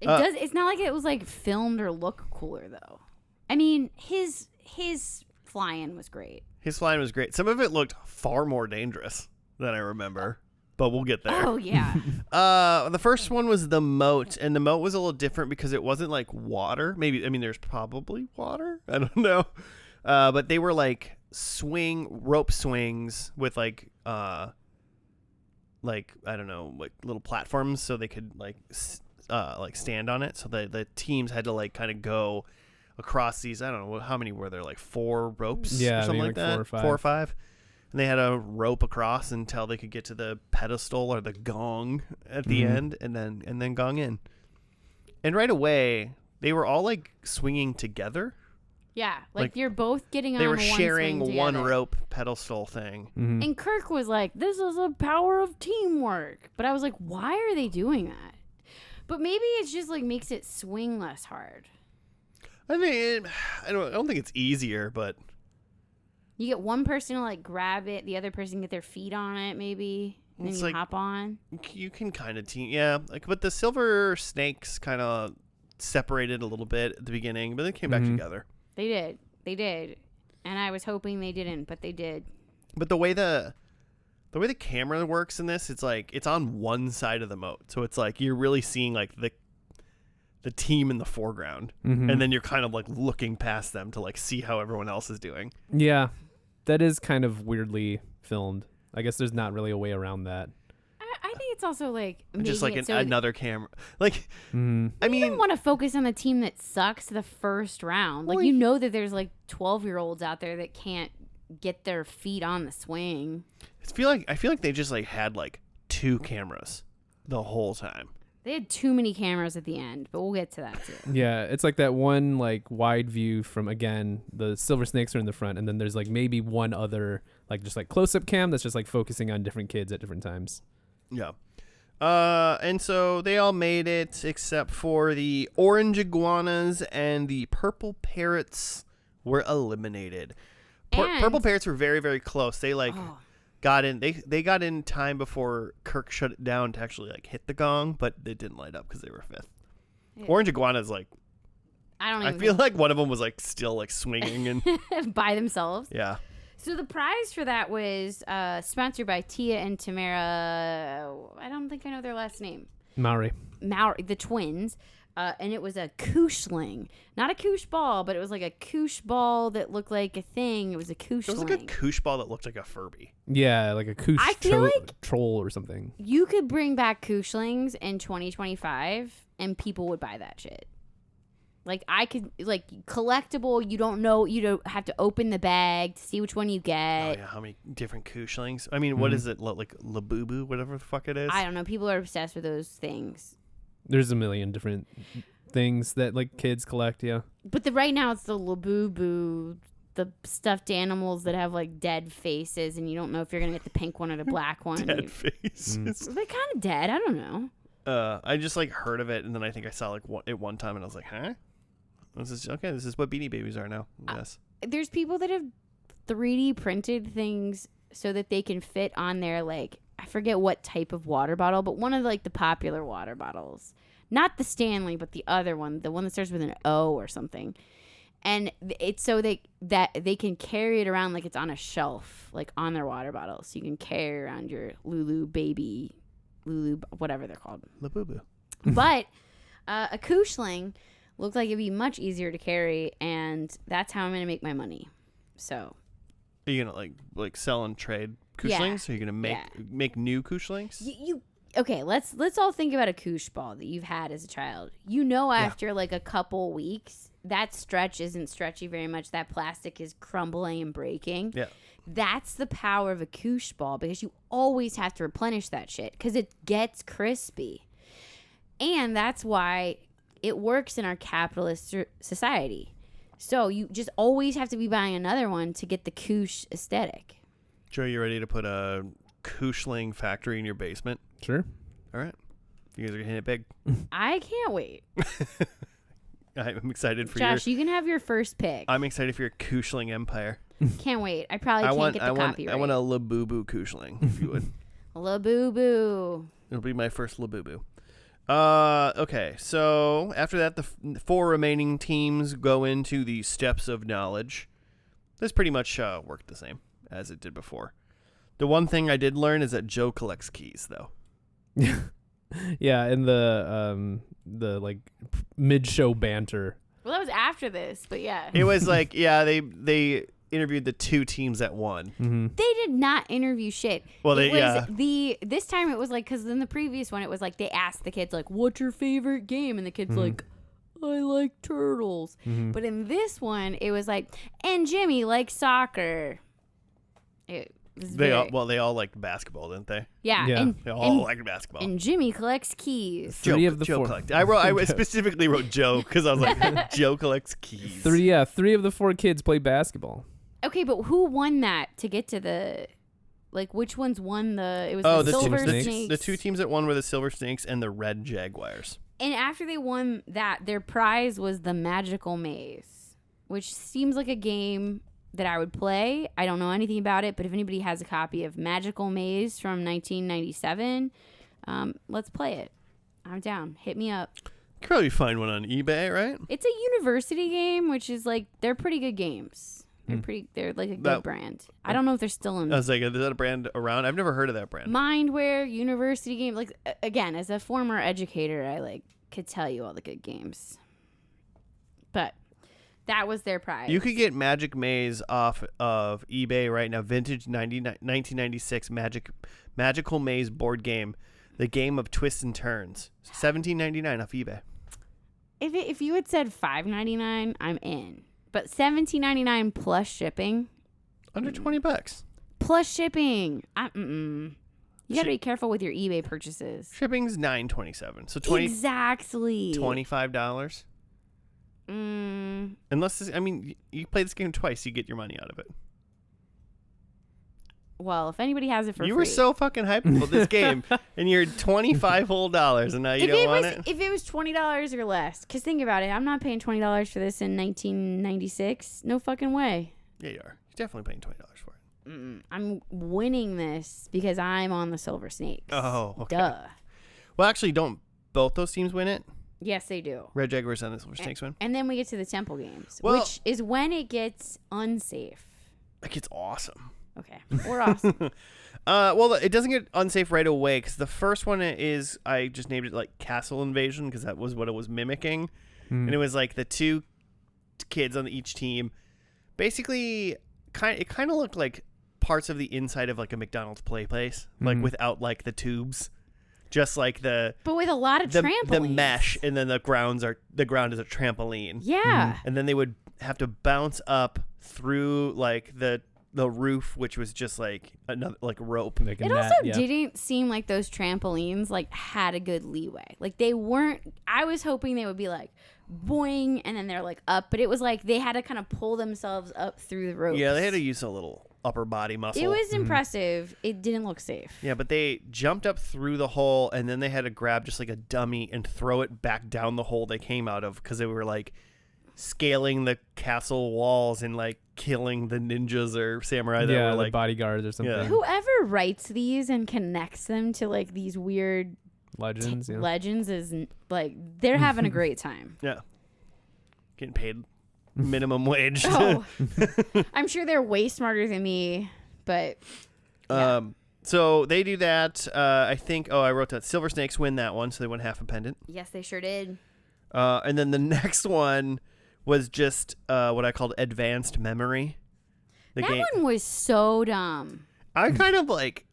It's not like it was like filmed or look cooler though. I mean, his flying was great. His flying was great. Some of it looked far more dangerous than I remember, but we'll get there. Oh yeah. The first one was the Moat, and the Moat was a little different because it wasn't like water. There's probably water. I don't know. But they were like rope swings with like I don't know, like little platforms so they could like stand on it. So the teams had to like kind of go across these, I don't know, how many were there, like 4 ropes or something like that? 4 or 5. And they had a rope across until they could get to the pedestal or the gong at the end and then gong in. And right away, they were all like swinging together. Yeah, like you're both getting on. They were one sharing swing one together. rope pedestal thing. Mm-hmm. And Kirk was like, "This is the power of teamwork." But I was like, "Why are they doing that?" But maybe it's just like makes it swing less hard. I mean, I don't think it's easier, but you get one person to like grab it, the other person get their feet on it, maybe, and then you hop on. You can kind of team, yeah. Like, but the silver snakes kind of separated a little bit at the beginning, but they came back together. They did, and I was hoping they didn't, but they did. But the way the camera works in this, it's like it's on one side of the moat, so it's like you're really seeing like the team in the foreground, and then you're kind of like looking past them to like see how everyone else is doing. Yeah, that is kind of weirdly filmed. I guess there's not really a way around that. I think it's also like just like another camera. Like, I mean, you don't want to focus on the team that sucks the first round. Like, you know that there's like 12-year-olds out there that can't get their feet on the swing. I feel like they just like had like 2 cameras the whole time. They had too many cameras at the end, but we'll get to that too. Yeah, it's like that one like wide view from, again, the silver snakes are in the front, and then there's like maybe one other like just like close-up cam that's just like focusing on different kids at different times. Yeah. And so they all made it except for the orange iguanas and the purple parrots were eliminated. Purple parrots were very, very close. They got in. They got in time before Kirk shut it down to actually like hit the gong, but it didn't light up because they were fifth. Yeah. Orange iguanas like. I feel like one of them was like still like swinging and by themselves. Yeah. So the prize for that was sponsored by Tia and Tamara. I don't think I know their last name. Maori, the twins. And it was a kooshling. Not a koosh ball, but it was like a koosh ball that looked like a thing. It was a kooshling. It was like a koosh ball that looked like a Furby. Yeah, like a koosh I feel like troll or something. You could bring back kooshlings in 2025 and people would buy that shit. Like I could, like collectible, you don't have to open the bag to see which one you get. Oh yeah, how many different kooshlings? I mean, what is it, like Labubu, whatever the fuck it is? I don't know. People are obsessed with those things. There's a million different things that like kids collect, yeah. But right now it's the Labubu, the stuffed animals that have like dead faces, and you don't know if you're gonna get the pink one or the black one. Dead faces. They're kind of dead. I don't know. I just like heard of it, and then I think I saw like it one time, and I was like, huh? This is what Beanie Babies are now. Yes. There's people that have 3D printed things so that they can fit on their like. I forget what type of water bottle, but one of like the popular water bottles. Not the Stanley, but the other one, the one that starts with an O or something. And it's so that they can carry it around like it's on a shelf, like on their water bottle. So you can carry around your Lulu, whatever they're called. Labubu. But a kooshling looked like it'd be much easier to carry, and that's how I'm going to make my money. So. Are you going to like sell and trade kooshlings? Yeah. Are you going to make new kooshlings? Okay, let's all think about a koosh ball that you've had as a child. After like a couple weeks, that stretch isn't stretchy very much. That plastic is crumbling and breaking. Yeah. That's the power of a koosh ball because you always have to replenish that shit because it gets crispy. And that's why it works in our capitalist society. So you just always have to be buying another one to get the koosh aesthetic. Joe, you ready to put a kooshling factory in your basement? Sure. All right. You guys are going to hit it big. I can't wait. I'm excited for Josh, you can have your first pick. I'm excited for your kooshling empire. Can't wait. I probably can't get the copyright. I want a Labubu kooshling, if you would. Labubu. It'll be my first Labubu. Okay, so after that, the four remaining teams go into the steps of knowledge. This pretty much worked the same as it did before. The one thing I did learn is that Joe collects keys, though. Yeah, in the like mid-show banter. Well, that was after this, but yeah. It was like, yeah, they interviewed the two teams that won. Mm-hmm. They did not interview shit. Well, this time it was like, because in the previous one it was like they asked the kids like, "What's your favorite game?" And the kids like, "I like turtles." Mm-hmm. But in this one it was like, "And Jimmy likes soccer." They all liked basketball, didn't they? Yeah. And they all liked basketball. And Jimmy collects keys. Joe collects. I specifically wrote Joe because I was like, Joe collects keys. Three of the four kids play basketball. Okay, but who won that to get to the, like, which ones won the? It was the Silver Snakes. The two teams that won were the Silver Snakes and the Red Jaguars. And after they won that, their prize was the Magical Maze, which seems like a game that I would play. I don't know anything about it, but if anybody has a copy of Magical Maze from 1997, let's play it. I'm down. Hit me up. You could probably find one on eBay, right? It's a university game, which is like, they're pretty good games. They're like a good brand. I don't know if they're still in. I was like, is that a brand around? I've never heard of that brand. Mindware, university game. Like, again, as a former educator, I could tell you all the good games. But that was their prize. You could get Magic Maze off of eBay right now. Vintage 1996 Magical Maze board game. The game of twists and turns. $17.99 off eBay. If you had said $5.99, I'm in. But $17.99 plus shipping. Under $20. Plus shipping. You gotta be careful with your eBay purchases. Shipping's $9.27. So exactly $25. Unless you play this game twice, you get your money out of it. Well, if anybody has it for free. You were so fucking hyped about this game, and you're $25 whole, and now you don't want it? If it was $20 or less, because think about it, I'm not paying $20 for this in 1996. No fucking way. Yeah, you are. You're definitely paying $20 for it. I'm winning this because I'm on the Silver Snakes. Oh, okay. Duh. Well, actually, don't both those teams win it? Yes, they do. Red Jaguars and the Silver Snakes win? And then we get to the Temple games, Well, which is when it gets unsafe. It gets awesome. Okay. We're awesome. Well, it doesn't get unsafe right away because the first one is, I just named it like Castle Invasion because that was what it was mimicking. And it was like the two kids on each team. Basically, it kind of looked like parts of the inside of like a McDonald's play place, like without like the tubes. Just like but with a lot of trampolines. The mesh, and then the ground is a trampoline. Yeah. And then they would have to bounce up through like the roof, which was just like another like rope. Like it also didn't seem like those trampolines like had a good leeway. Like they weren't. I was hoping they would be like boing, and then they're like up, but it was like they had to kind of pull themselves up through the ropes. Yeah, they had to use a little upper body muscle. It was impressive. It didn't look safe. Yeah, but they jumped up through the hole, and then they had to grab just like a dummy and throw it back down the hole they came out of because they were like scaling the castle walls and like killing the ninjas or samurai that were like the bodyguards or something. Yeah. Whoever writes these and connects them to like these weird legends is like they're having a great time. Yeah, getting paid minimum wage. Oh, I'm sure they're way smarter than me, but yeah. So they do that. I think. Oh, I wrote that Silver Snakes win that one, so they won half a pendant. Yes, they sure did. And then the next one was just what I called advanced memory. That one was so dumb. I kind of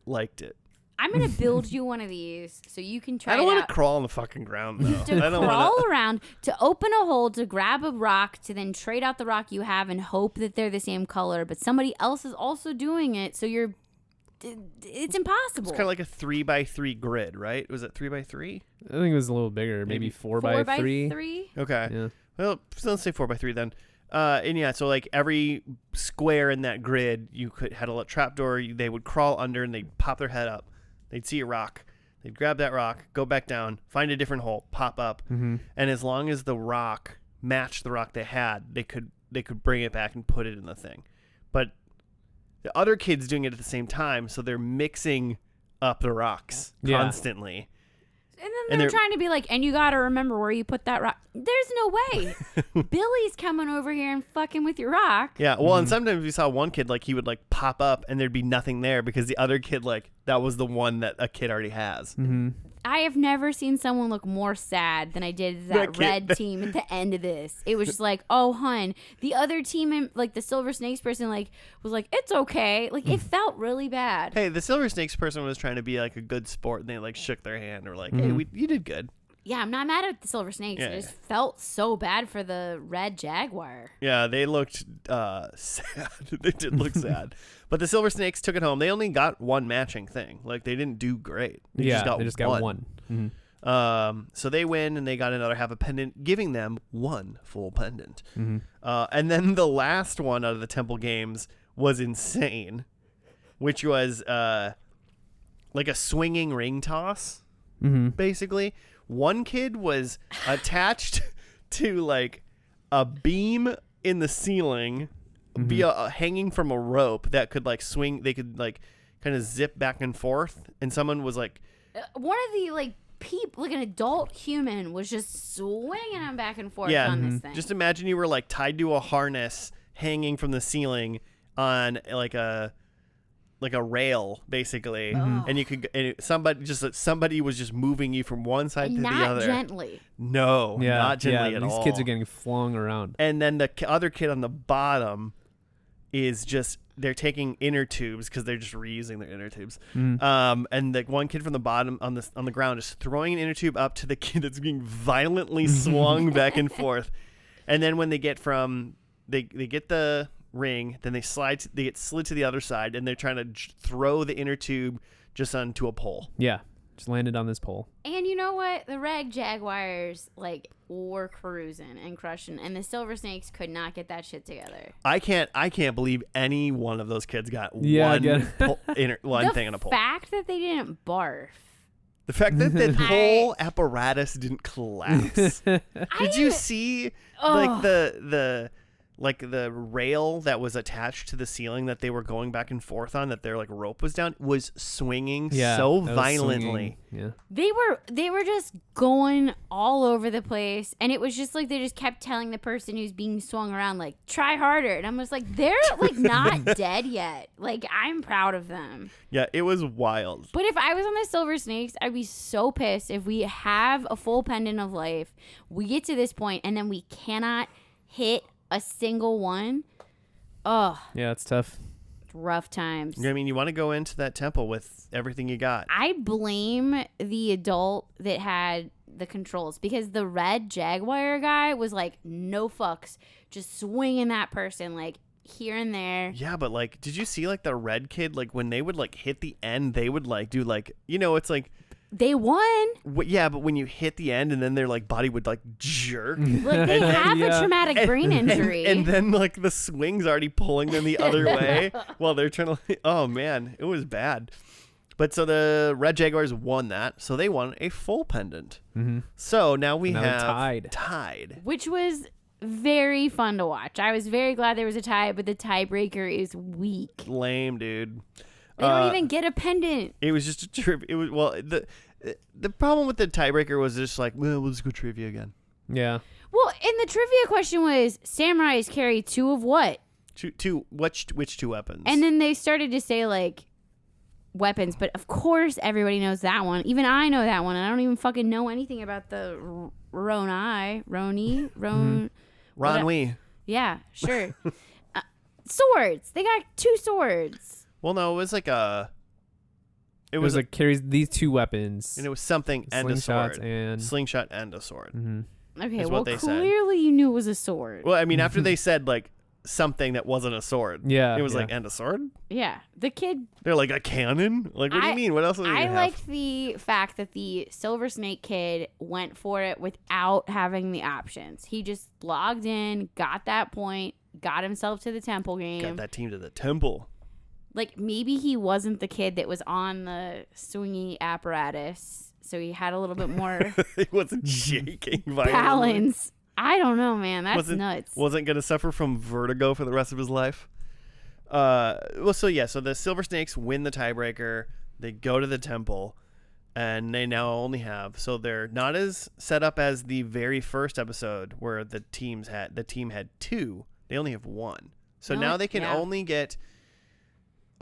liked it. I'm gonna build you one of these so you can try. I don't want to crawl on the fucking ground though. To crawl around, to open a hole, to grab a rock, to then trade out the rock you have and hope that they're the same color, but somebody else is also doing it. So it's impossible. It's kind of like a 3x3 grid, right? Was it 3x3? I think it was a little bigger, maybe 4x3. 4x3. Okay. Yeah. Well, so let's say 4x3 then. And yeah, so like every square in that grid, you had a trapdoor. They would crawl under and they'd pop their head up. They'd see a rock. They'd grab that rock, go back down, find a different hole, pop up, and as long as the rock matched the rock they had, they could bring it back and put it in the thing. But the other kids doing it at the same time, so they're mixing up the rocks constantly. And then they're trying to be like, and you got to remember where you put that rock. There's no way. Billy's coming over here and fucking with your rock. Yeah, well, and sometimes we saw one kid, like, he would, like, pop up and there'd be nothing there because the other kid, like, that was the one that a kid already has. Mm-hmm. I have never seen someone look more sad than I did that red team at the end of this. It was just like, oh, hun. The other team, like, the Silver Snakes person, like, was like, it's okay. Like, it felt really bad. Hey, the Silver Snakes person was trying to be, like, a good sport, and they, like, shook their hand or, like, hey, you did good. Yeah, I'm not mad at the Silver Snakes. Yeah, I just felt so bad for the Red Jaguar. Yeah, they looked sad. They did look sad. But the Silver Snakes took it home. They only got one matching thing. Like, they didn't do great. They just got one. Mm-hmm. So they win, and they got another half a pendant, giving them one full pendant. Mm-hmm. And then the last one out of the Temple games was insane, which was like a swinging ring toss, basically. One kid was attached to like a beam in the ceiling via hanging from a rope that could like swing. They could like kind of zip back and forth. And someone was like, one of the like people, like an adult human, was just swinging them back and forth on this thing. Just imagine you were like tied to a harness hanging from the ceiling on like a rail, basically, and you could, and somebody was just moving you from one side to the other. Not gently. No, not gently at all. These kids are getting flung around. And then the other kid on the bottom is just, they're taking inner tubes because they're just reusing their inner tubes. And the one kid from the bottom on the ground is throwing an inner tube up to the kid that's being violently swung back and forth. And then when they get they get the ring, then they get slid to the other side, and they're trying to throw the inner tube just onto a pole. Yeah. Just landed on this pole. And you know what? The red jaguars were cruising and crushing, and the silver snakes could not get that shit together. I can't believe any one of those kids got one thing on a pole. The fact that they didn't barf. The fact that the whole apparatus didn't collapse. Did you see the rail that was attached to the ceiling that they were going back and forth on, that their rope was down, was swinging so violently. Yeah. They were just going all over the place, and it was just they just kept telling the person who's being swung around try harder, and I'm just they're not dead yet. I'm proud of them. Yeah, it was wild. But if I was on the silver snakes, I'd be so pissed if we have a full pendant of life, we get to this point, and then we cannot hit a single one. Oh, yeah, it's tough. Rough times. I mean, you want to go into that temple with everything you got. I blame the adult that had the controls, because the red jaguar guy was no fucks, just swinging that person here and there. Yeah, but did you see the red kid, when they would hit the end, they would do it's they won. Yeah, but when you hit the end and then their body would jerk. They have a traumatic brain injury. And then the swing's already pulling them the other way while they're trying to oh man, it was bad. But so the Red Jaguars won that. So they won a full pendant. Mm-hmm. So now we have tied. Which was very fun to watch. I was very glad there was a tie, but the tiebreaker is weak. Lame, dude. They don't even get a pendant. It was just a trivia. It was the problem with the tiebreaker was just well, let's go trivia again. Yeah. Well, and the trivia question was, samurais carry two of what? Which two weapons? And then they started to say weapons, but of course everybody knows that one. Even I know that one, and I don't even fucking know anything about the Ronin. Yeah, sure. Swords. They got two swords. Well, no, it was it was carries these two weapons, and it was something and a sword, and slingshot and a sword. Mm-hmm. Okay, well, clearly you knew it was a sword. Well, I mean, after they said something that wasn't a sword, yeah, it was and a sword. Yeah, the kid. They're a cannon. What do you mean? What else? I like the fact that the Silver Snake kid went for it without having the options. He just logged in, got that point, got himself to the temple game, got that team to the temple. Maybe he wasn't the kid that was on the swingy apparatus, so he had a little bit more he wasn't shaking violently. balance. I don't know, man. That's nuts. Wasn't going to suffer from vertigo for the rest of his life. So the Silver Snakes win the tiebreaker. They go to the temple, and they now only have, so they're not as set up as the very first episode where the team had two. They only have one. So now they can only get.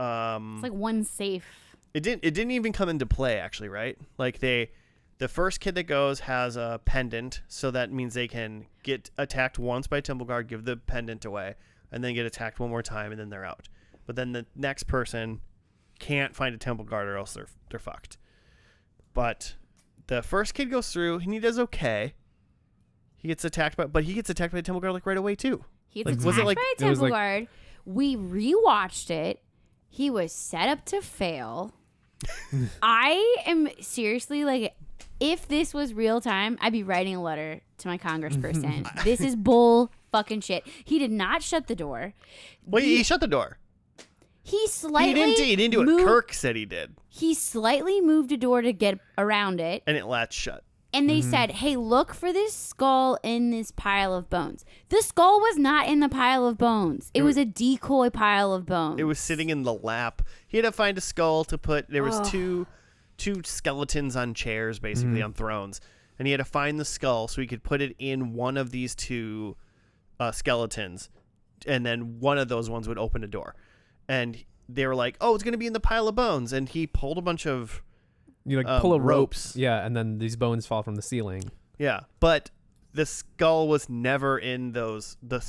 It's one safe. It didn't even come into play, actually, right? The first kid that goes has a pendant, so that means they can get attacked once by a temple guard, give the pendant away, and then get attacked one more time, and then they're out. But then the next person can't find a temple guard, or else they're fucked. But the first kid goes through, and he does okay. He gets attacked by a temple guard right away too. He gets attacked by a temple guard. We rewatched it. He was set up to fail. I am seriously if this was real time, I'd be writing a letter to my congressperson. This is bull fucking shit. He did not shut the door. Well, he shut the door. He didn't do it. Kirk said he did. He slightly moved a door to get around it. And it latched shut. And they said, hey, look for this skull in this pile of bones. The skull was not in the pile of bones. It was a decoy pile of bones. It was sitting in the lap. He had to find a skull to put. There was two skeletons on chairs, basically, on thrones. And he had to find the skull so he could put it in one of these two skeletons. And then one of those ones would open a door. And they were like, oh, it's going to be in the pile of bones. And he pulled a bunch of... You pull a rope, yeah, and then these bones fall from the ceiling. Yeah, but the skull was never in those the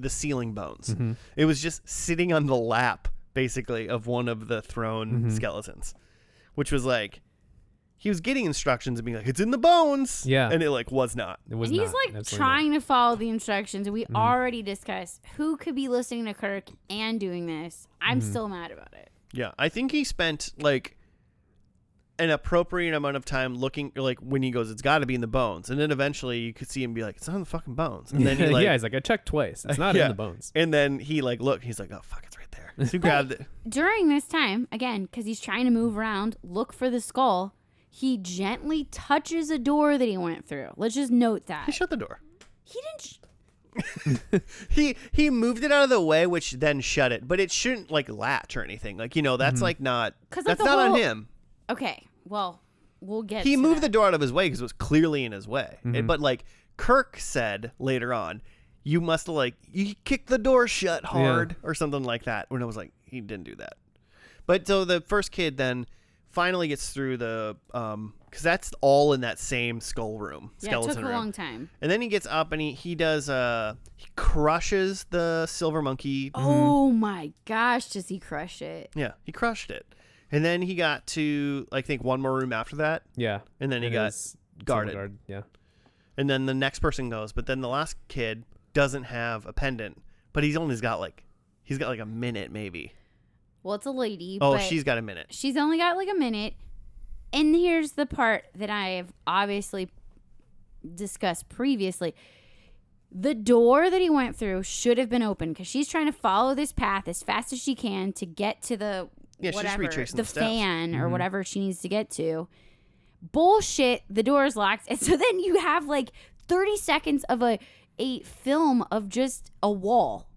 ceiling bones. Mm-hmm. It was just sitting on the lap, basically, of one of the throne skeletons, which was he was getting instructions and being it's in the bones. Yeah, and it was not. It was. And he's not. trying to follow the instructions, and we already discussed who could be listening to Kirk and doing this. I'm still mad about it. Yeah, I think he spent like an appropriate amount of time looking, like when he goes, it's got to be in the bones, and then eventually you could see him be like, it's not in the fucking bones, and then he like, yeah, he's like, I checked twice, it's not in the bones, and then he like he's like, oh fuck, it's right there. So he grabbed it. During this time, again, because he's trying to move around, look for the skull. He gently touches a door that he went through. Let's just note that He shut the door. he didn't. He moved it out of the way, which then shut it, but it shouldn't like latch or anything. Like, you know, that's like not. That's not on him. Okay, well, we'll get. He to moved that. the door out of his way because it was clearly in his way. But like Kirk said later on, you must have like you kicked the door shut hard or something like that. When it was like he didn't do that. But so the first kid then finally gets through the because that's all in that same skull room. Yeah, it took a long time. And then he gets up and he does he crushes the silver monkey. Oh my gosh, does he crush it? Yeah, he crushed it. And then he got to I think one more room after that. Yeah. And then he got guarded. Yeah. And then the next person goes, but then the last kid doesn't have a pendant, but he's got like a minute maybe. Well, it's a lady. Oh, but she's got a minute. She's only got like a minute. And here's the part that I have obviously discussed previously. The door that he went through should have been open because she's trying to follow this path as fast as she can to get to the whatever, she's retracing the steps. fan or whatever she needs to get to. Bullshit, the door is locked. And so then you have like 30 seconds of a film of just a wall.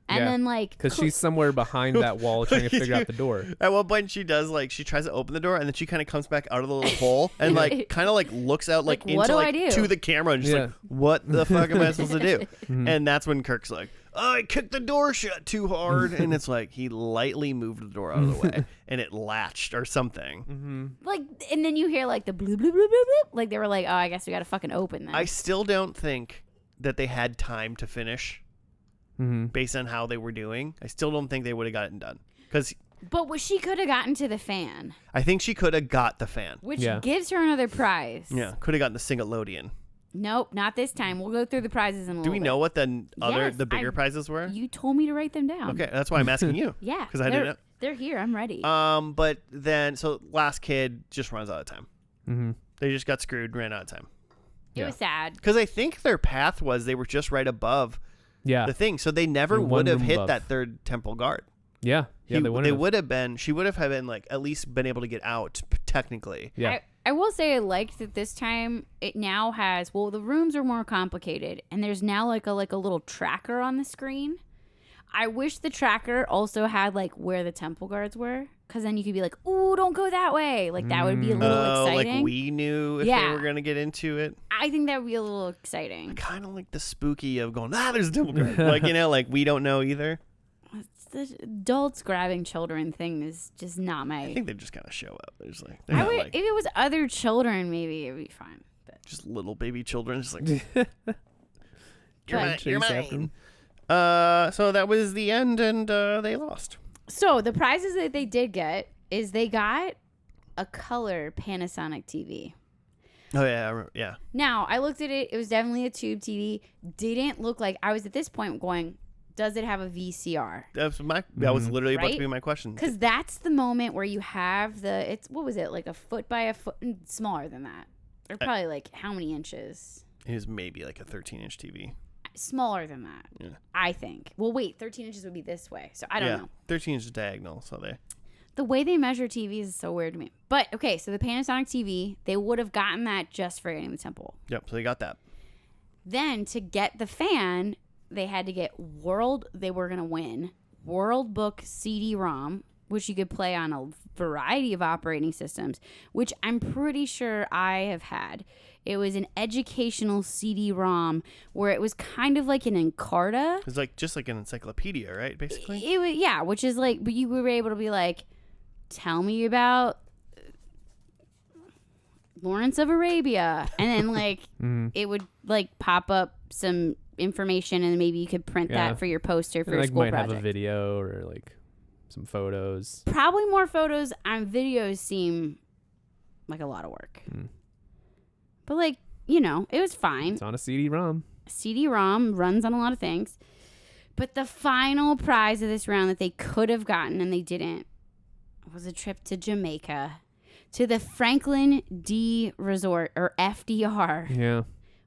And then like because she's somewhere behind that wall trying to figure out the door. At one point she does like she tries to open the door and then she kind of comes back out of the little hole and like kind of like looks out like into what do like I do? to the camera and she's like, what the fuck am I supposed to do? And that's when Kirk's like, oh, I kicked the door shut too hard, and it's like he lightly moved the door out of the way and it latched or something. like, and then you hear like the bloop bloop bloop bloop bloop. Like they were like, oh, I guess we got to fucking open that. I still don't think that they had time to finish. Based on how they were doing, I still don't think they would have gotten done. But she could have gotten to the fan, I think she could have got the fan. which gives her another prize. Yeah, could have gotten the Singlelodeon. Nope, not this time. We'll go through the prizes in a little Do we bit. know what the Yes, the bigger prizes were? You told me to write them down. Okay, that's why I'm asking you. Yeah, because I didn't know. They're here. I'm ready. But then so last kid just runs out of time. They just got screwed, ran out of time. It was sad. Because I think their path was they were just right above the thing, so they never In would one have room hit above. that third temple guard. Yeah, They they would have been. She would have been like at least been able to get out technically. Yeah. I will say I liked that this time it now has, well, the rooms are more complicated and there's now like a little tracker on the screen. I wish the tracker also had like where the temple guards were, because then you could be like, ooh, don't go that way. Like that would be a little exciting. Like we knew if they were going to get into it. I think that would be a little exciting. Kind of like the spooky of going, there's a temple guard. Like, like we don't know either. The adults grabbing children thing is just not my. I think they just kind of show up. They're just like, if it was other children, maybe it'd be fine. But. Just little baby children, just like you're mine. So that was the end, and they lost. So the prizes that they did get is they got a color Panasonic TV. Oh yeah. Now I looked at it; it was definitely a tube TV. Didn't look like I was at this point going, does it have a VCR? That was literally about to be my question. Because that's the moment where you have what was it, like a foot by a foot, smaller than that. Or probably like how many inches? It was maybe like a 13-inch TV. Smaller than that, I think. Well, wait, 13 inches would be this way. So I don't know. 13 inches diagonal, so the way they measure TVs is so weird to me. But, okay, so the Panasonic TV, they would have gotten that just for getting the temple. Yep, so they got that. Then, to get the fan, they had to get they were going to win World Book CD-ROM, which you could play on a variety of operating systems, which I'm pretty sure I have had. It was an educational CD-ROM where it was kind of like an Encarta. It was like just like an encyclopedia, right? Basically. It was, yeah, which is like, but you were able to be like, tell me about Lawrence of Arabia, and then like it would like pop up some information, and maybe you could print that for your poster for your school project. Might have a video or like some photos. Probably more photos. On videos seem like a lot of work. But, like, it was fine. It's on a CD-ROM. CD-ROM runs on a lot of things. But the final prize of this round that they could have gotten and they didn't was a trip to Jamaica, to the Franklin D Resort, or FDR. Yeah.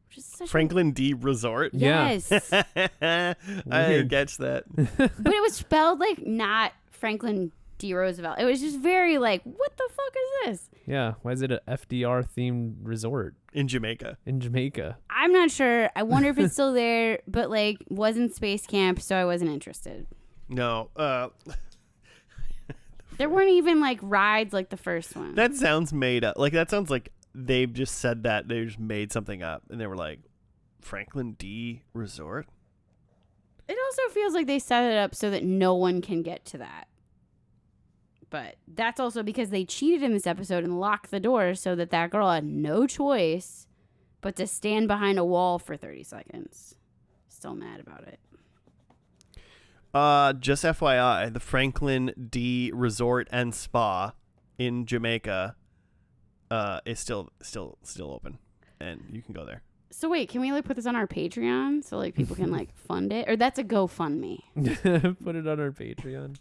Which is such Franklin D Resort? Yes. I didn't catch that. But it was spelled like not Franklin D. Roosevelt. It was just very like, what the fuck is this? Yeah. Why is it a FDR themed resort? In Jamaica. I'm not sure. I wonder if it's still there, but like wasn't space camp, so I wasn't interested. No. There weren't even like rides like the first one. That sounds made up. Like that sounds like they've just said that. They just made something up. And they were like, Franklin D Resort? It also feels like they set it up so that no one can get to that. But that's also because they cheated in this episode and locked the door so that girl had no choice but to stand behind a wall for 30 seconds. Still mad about it. Just FYI, the Franklin D Resort and Spa in Jamaica is still open, and you can go there. So wait, can we like put this on our Patreon so like people can like fund it, or that's a GoFundMe? Put it on our Patreon.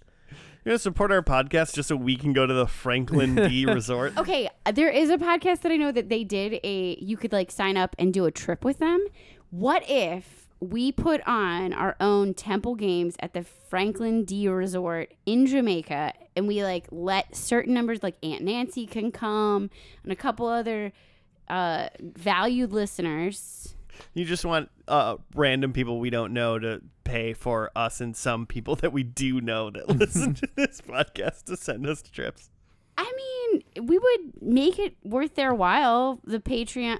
You're gonna support our podcast just so we can go to the Franklin D Resort. Okay, there is a podcast that I know that they did you could like sign up and do a trip with them. What if we put on our own temple games at the Franklin D Resort in Jamaica, and we like let certain numbers, like Aunt Nancy can come and a couple other valued listeners. You just want random people we don't know to pay for us and some people that we do know that listen to this podcast to send us trips. I mean, we would make it worth their while. The Patreon,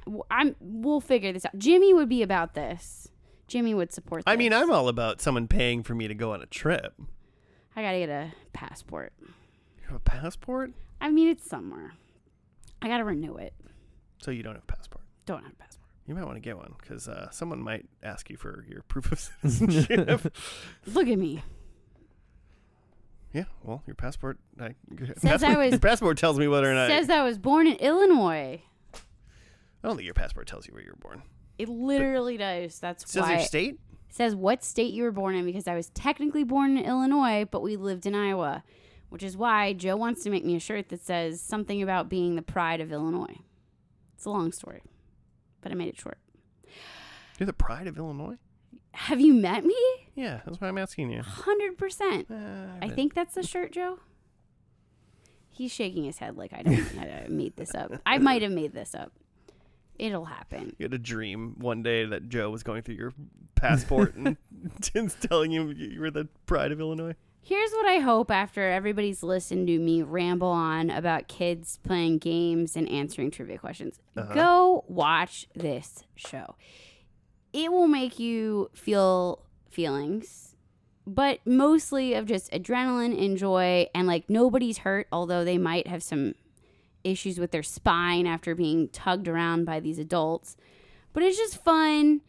we'll figure this out. Jimmy would be about this. Jimmy would support this. I mean, I'm all about someone paying for me to go on a trip. I gotta get a passport. You have a passport? I mean, it's somewhere. I gotta renew it. So you don't have a passport? Don't have a passport. You might want to get one because someone might ask you for your proof of citizenship. Look at me. Yeah, well, your passport. Your passport tells me whether or not. Says I was born in Illinois. I don't think your passport tells you where you were born. It literally does. That's why. Says your state? It says what state you were born in, because I was technically born in Illinois, but we lived in Iowa, which is why Joe wants to make me a shirt that says something about being the pride of Illinois. It's a long story, but I made it short. You're the pride of Illinois? Have you met me? Yeah, that's why I'm asking you. 100%. I think that's the shirt, Joe. He's shaking his head like I made this up. I might have made this up. It'll happen. You had a dream one day that Joe was going through your passport and Tim's telling you were the pride of Illinois. Here's what I hope after everybody's listened to me ramble on about kids playing games and answering trivia questions. Go watch this show. It will make you feel feelings, but mostly of just adrenaline and joy, and like nobody's hurt, although they might have some issues with their spine after being tugged around by these adults. But it's just fun,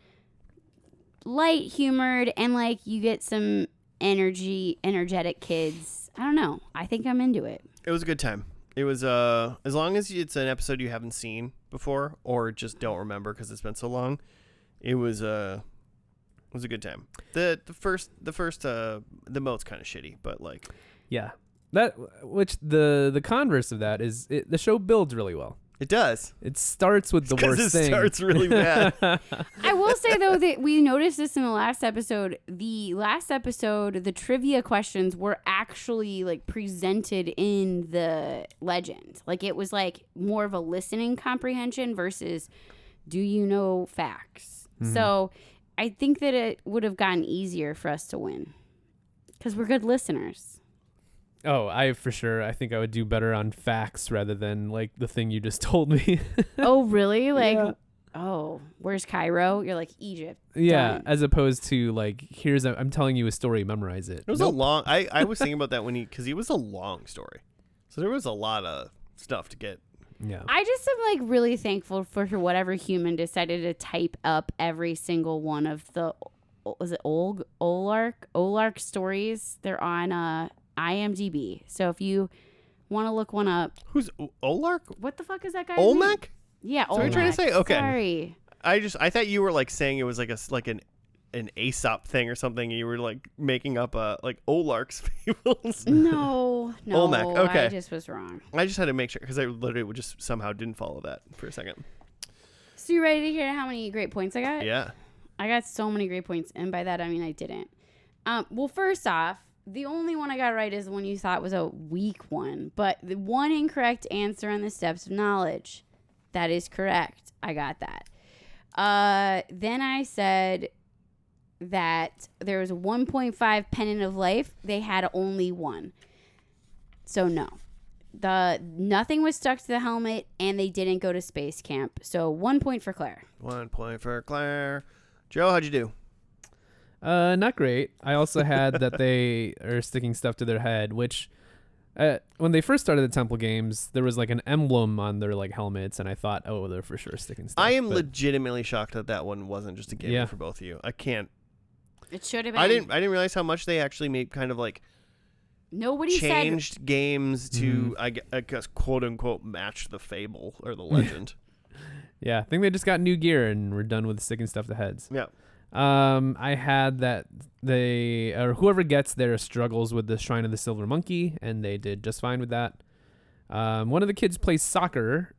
light humored, and like you get some energetic kids. I don't know. I think I'm into it. It was a good time. It was as long as it's an episode you haven't seen before or just don't remember because it's been so long. It was a good time. The moat's kind of shitty, but like yeah. The converse of that is the show builds really well. It does. It starts with the worst thing. It starts really bad. I will say, though, that we noticed this in the last episode. The trivia questions were actually like presented in the legend. Like it was like more of a listening comprehension versus do you know facts. Mm-hmm. So I think that it would have gotten easier for us to win because we're good listeners. Oh, I think I would do better on facts rather than like the thing you just told me. Oh, really? Like, yeah. Oh, where's Cairo? You're like Egypt. Yeah, done. As opposed to like, I'm telling you a story, memorize it. It was a long. I was thinking about that because he was a long story, so there was a lot of stuff to get. Yeah. I just am like really thankful for whatever human decided to type up every single one of the Olark stories. They're on IMDb. So if you want to look one up. Who's Olark? What the fuck is that guy? Olmec? Yeah, Olmec. What are you trying to say? Okay. Sorry. I thought you were like saying it was like an an Aesop thing or something. And you were like making up like Olark's fables. No. Olmec. Okay. I just was wrong. I just had to make sure because I literally just somehow didn't follow that for a second. So you ready to hear how many great points I got? Yeah. I got so many great points, and by that I mean I didn't. Well, first off, the only one I got right is the one you thought was a weak one, but the one incorrect answer on the steps of knowledge. That is correct. I got that. Then I said that there was a 1.5 pennant of life. They had only one. So no. Nothing was stuck to the helmet, and they didn't go to space camp. So 1 point for Claire. 1 point for Claire. Joe, how'd you do? Not great. I also had that they are sticking stuff to their head, which when they first started the Temple games, there was like an emblem on their like helmets, and I thought, oh, they're for sure sticking stuff. I am legitimately shocked that one wasn't just a given for both of you. I can't. It should have been. I didn't realize how much they actually made kind of like nobody changed games to I guess quote unquote match the fable or the legend. Yeah, I think they just got new gear and we're done with sticking stuff to heads. Yeah. I had that they or whoever gets there struggles with the Shrine of the Silver Monkey, and they did just fine with that. One of the kids plays soccer,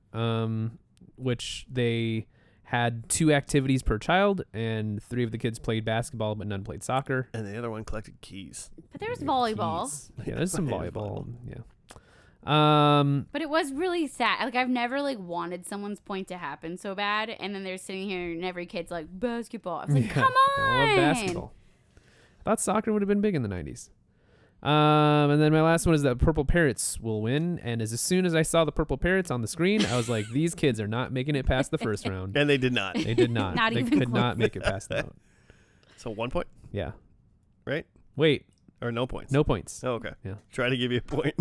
which they had 2 activities per child, and 3 of the kids played basketball, but none played soccer. And the other one collected keys. But there was volleyball. Keys. Yeah, there's some volleyball. Yeah. But it was really sad. Like I've never like wanted someone's point to happen so bad, and then they're sitting here and every kid's like basketball. I was like, come on. I love basketball. I thought soccer would have been big in the 90s. And then my last one is that Purple Parrots will win. And as soon as I saw the Purple Parrots on the screen, I was like, these kids are not making it past the first round. And they did not. They did not. Not they even could close. not make it past that. So 1 point? Yeah. Right? Wait. Or no points? No points. Oh, okay. Yeah. Try to give you a point.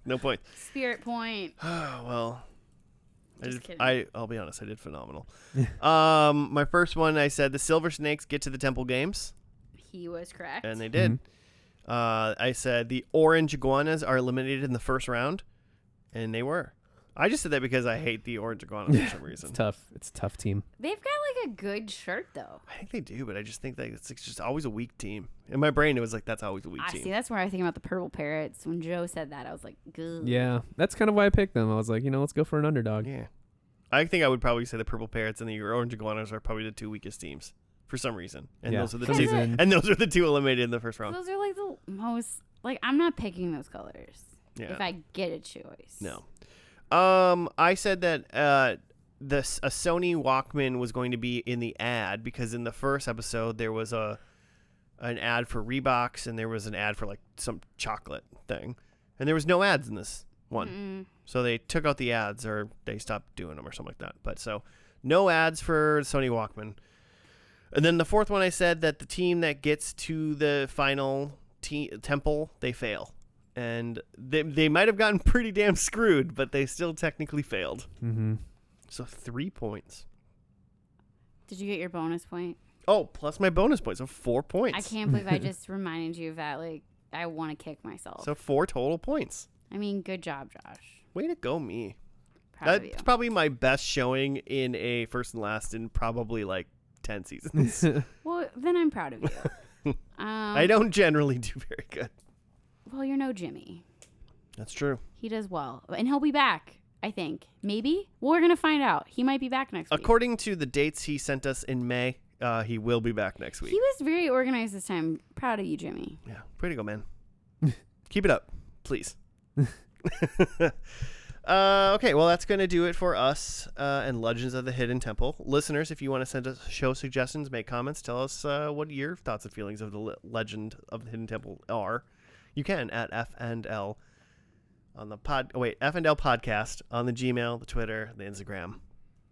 No points. Spirit point. Well, Just kidding. I'll be honest, I did phenomenal. My first one, I said the Silver Snakes get to the Temple Games. He was correct. And they did. Mm-hmm. I said the Orange Iguanas are eliminated in the first round. And they were. I just said that because I hate the Orange Iguanas for some reason. It's tough. It's a tough team. They've got like a good shirt though. I think they do, but I just think that it's just always a weak team. In my brain, it was like, that's always a weak team. See, that's where I think about the Purple Parrots. When Joe said that, I was like, good. Yeah. That's kind of why I picked them. I was like, let's go for an underdog. Yeah. I think I would probably say the Purple Parrots and the Orange Iguanas are probably the 2 weakest teams for some reason. And Yeah. those are the For two. some And those are the 2 eliminated in the first round. Those are like the most, like, I'm not picking those colors. Yeah. If I get a choice. No. I said that a Sony Walkman was going to be in the ad because in the first episode there was an ad for Reeboks and there was an ad for like some chocolate thing, and there was no ads in this one. So they took out the ads or they stopped doing them or something like that. But so no ads for Sony Walkman. And then the fourth one, I said that the team that gets to the final temple, they fail. And they might have gotten pretty damn screwed, but they still technically failed. Mm-hmm. So 3 points. Did you get your bonus point? Oh, plus my bonus point, so 4 points. I can't believe I just reminded you of that. Like, I want to kick myself. So 4 total points. I mean, good job, Josh. Way to go, me. Proud of you. That's probably my best showing in a first and last in probably like 10 seasons. Well, then I'm proud of you. I don't generally do very good. Well, you're no Jimmy. That's true. He does well. And he'll be back, I think. Maybe? We're going to find out. He might be back next week. According to the dates he sent us in May, he will be back next week. He was very organized this time. Proud of you, Jimmy. Yeah, way to go, man. Keep it up, please. Okay, well, that's going to do it for us and Legends of the Hidden Temple. Listeners, if you want to send us show suggestions, make comments, tell us what your thoughts and feelings of the Legend of the Hidden Temple are. You can at FNL on the FNL podcast on the Gmail, the Twitter, the Instagram.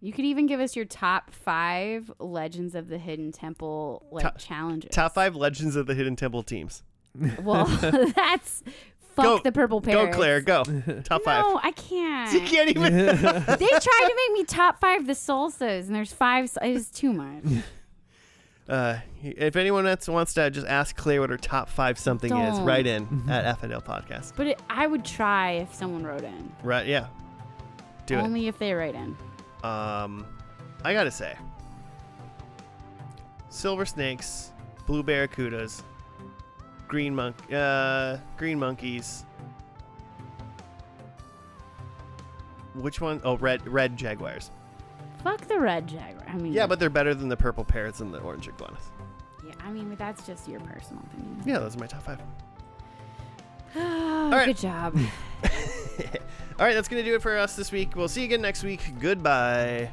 You could even give us your top 5 Legends of the Hidden Temple challenges. Top 5 Legends of the Hidden Temple teams. Well, that's fuck the Purple Parrots. Go, Claire, go. Top 5. No, I can't. You can't even. They tried to make me top 5 the Solstices, and there's 5. It is too much. If anyone else wants to just ask Claire what her top 5 something is, Don't. write in at FNL Podcast. But I would try if someone wrote in. Right, yeah. Do Only if they write in. it. I gotta say, silver snakes, blue barracudas, green monkeys. Which one? Oh, red jaguars. Fuck the red jaguar. I mean, Yeah, but they're better than the purple parrots and the orange iguanas. Yeah, I mean, that's just your personal opinion. Yeah, those are my top 5. All right. Good job. All right, that's going to do it for us this week. We'll see you again next week. Goodbye.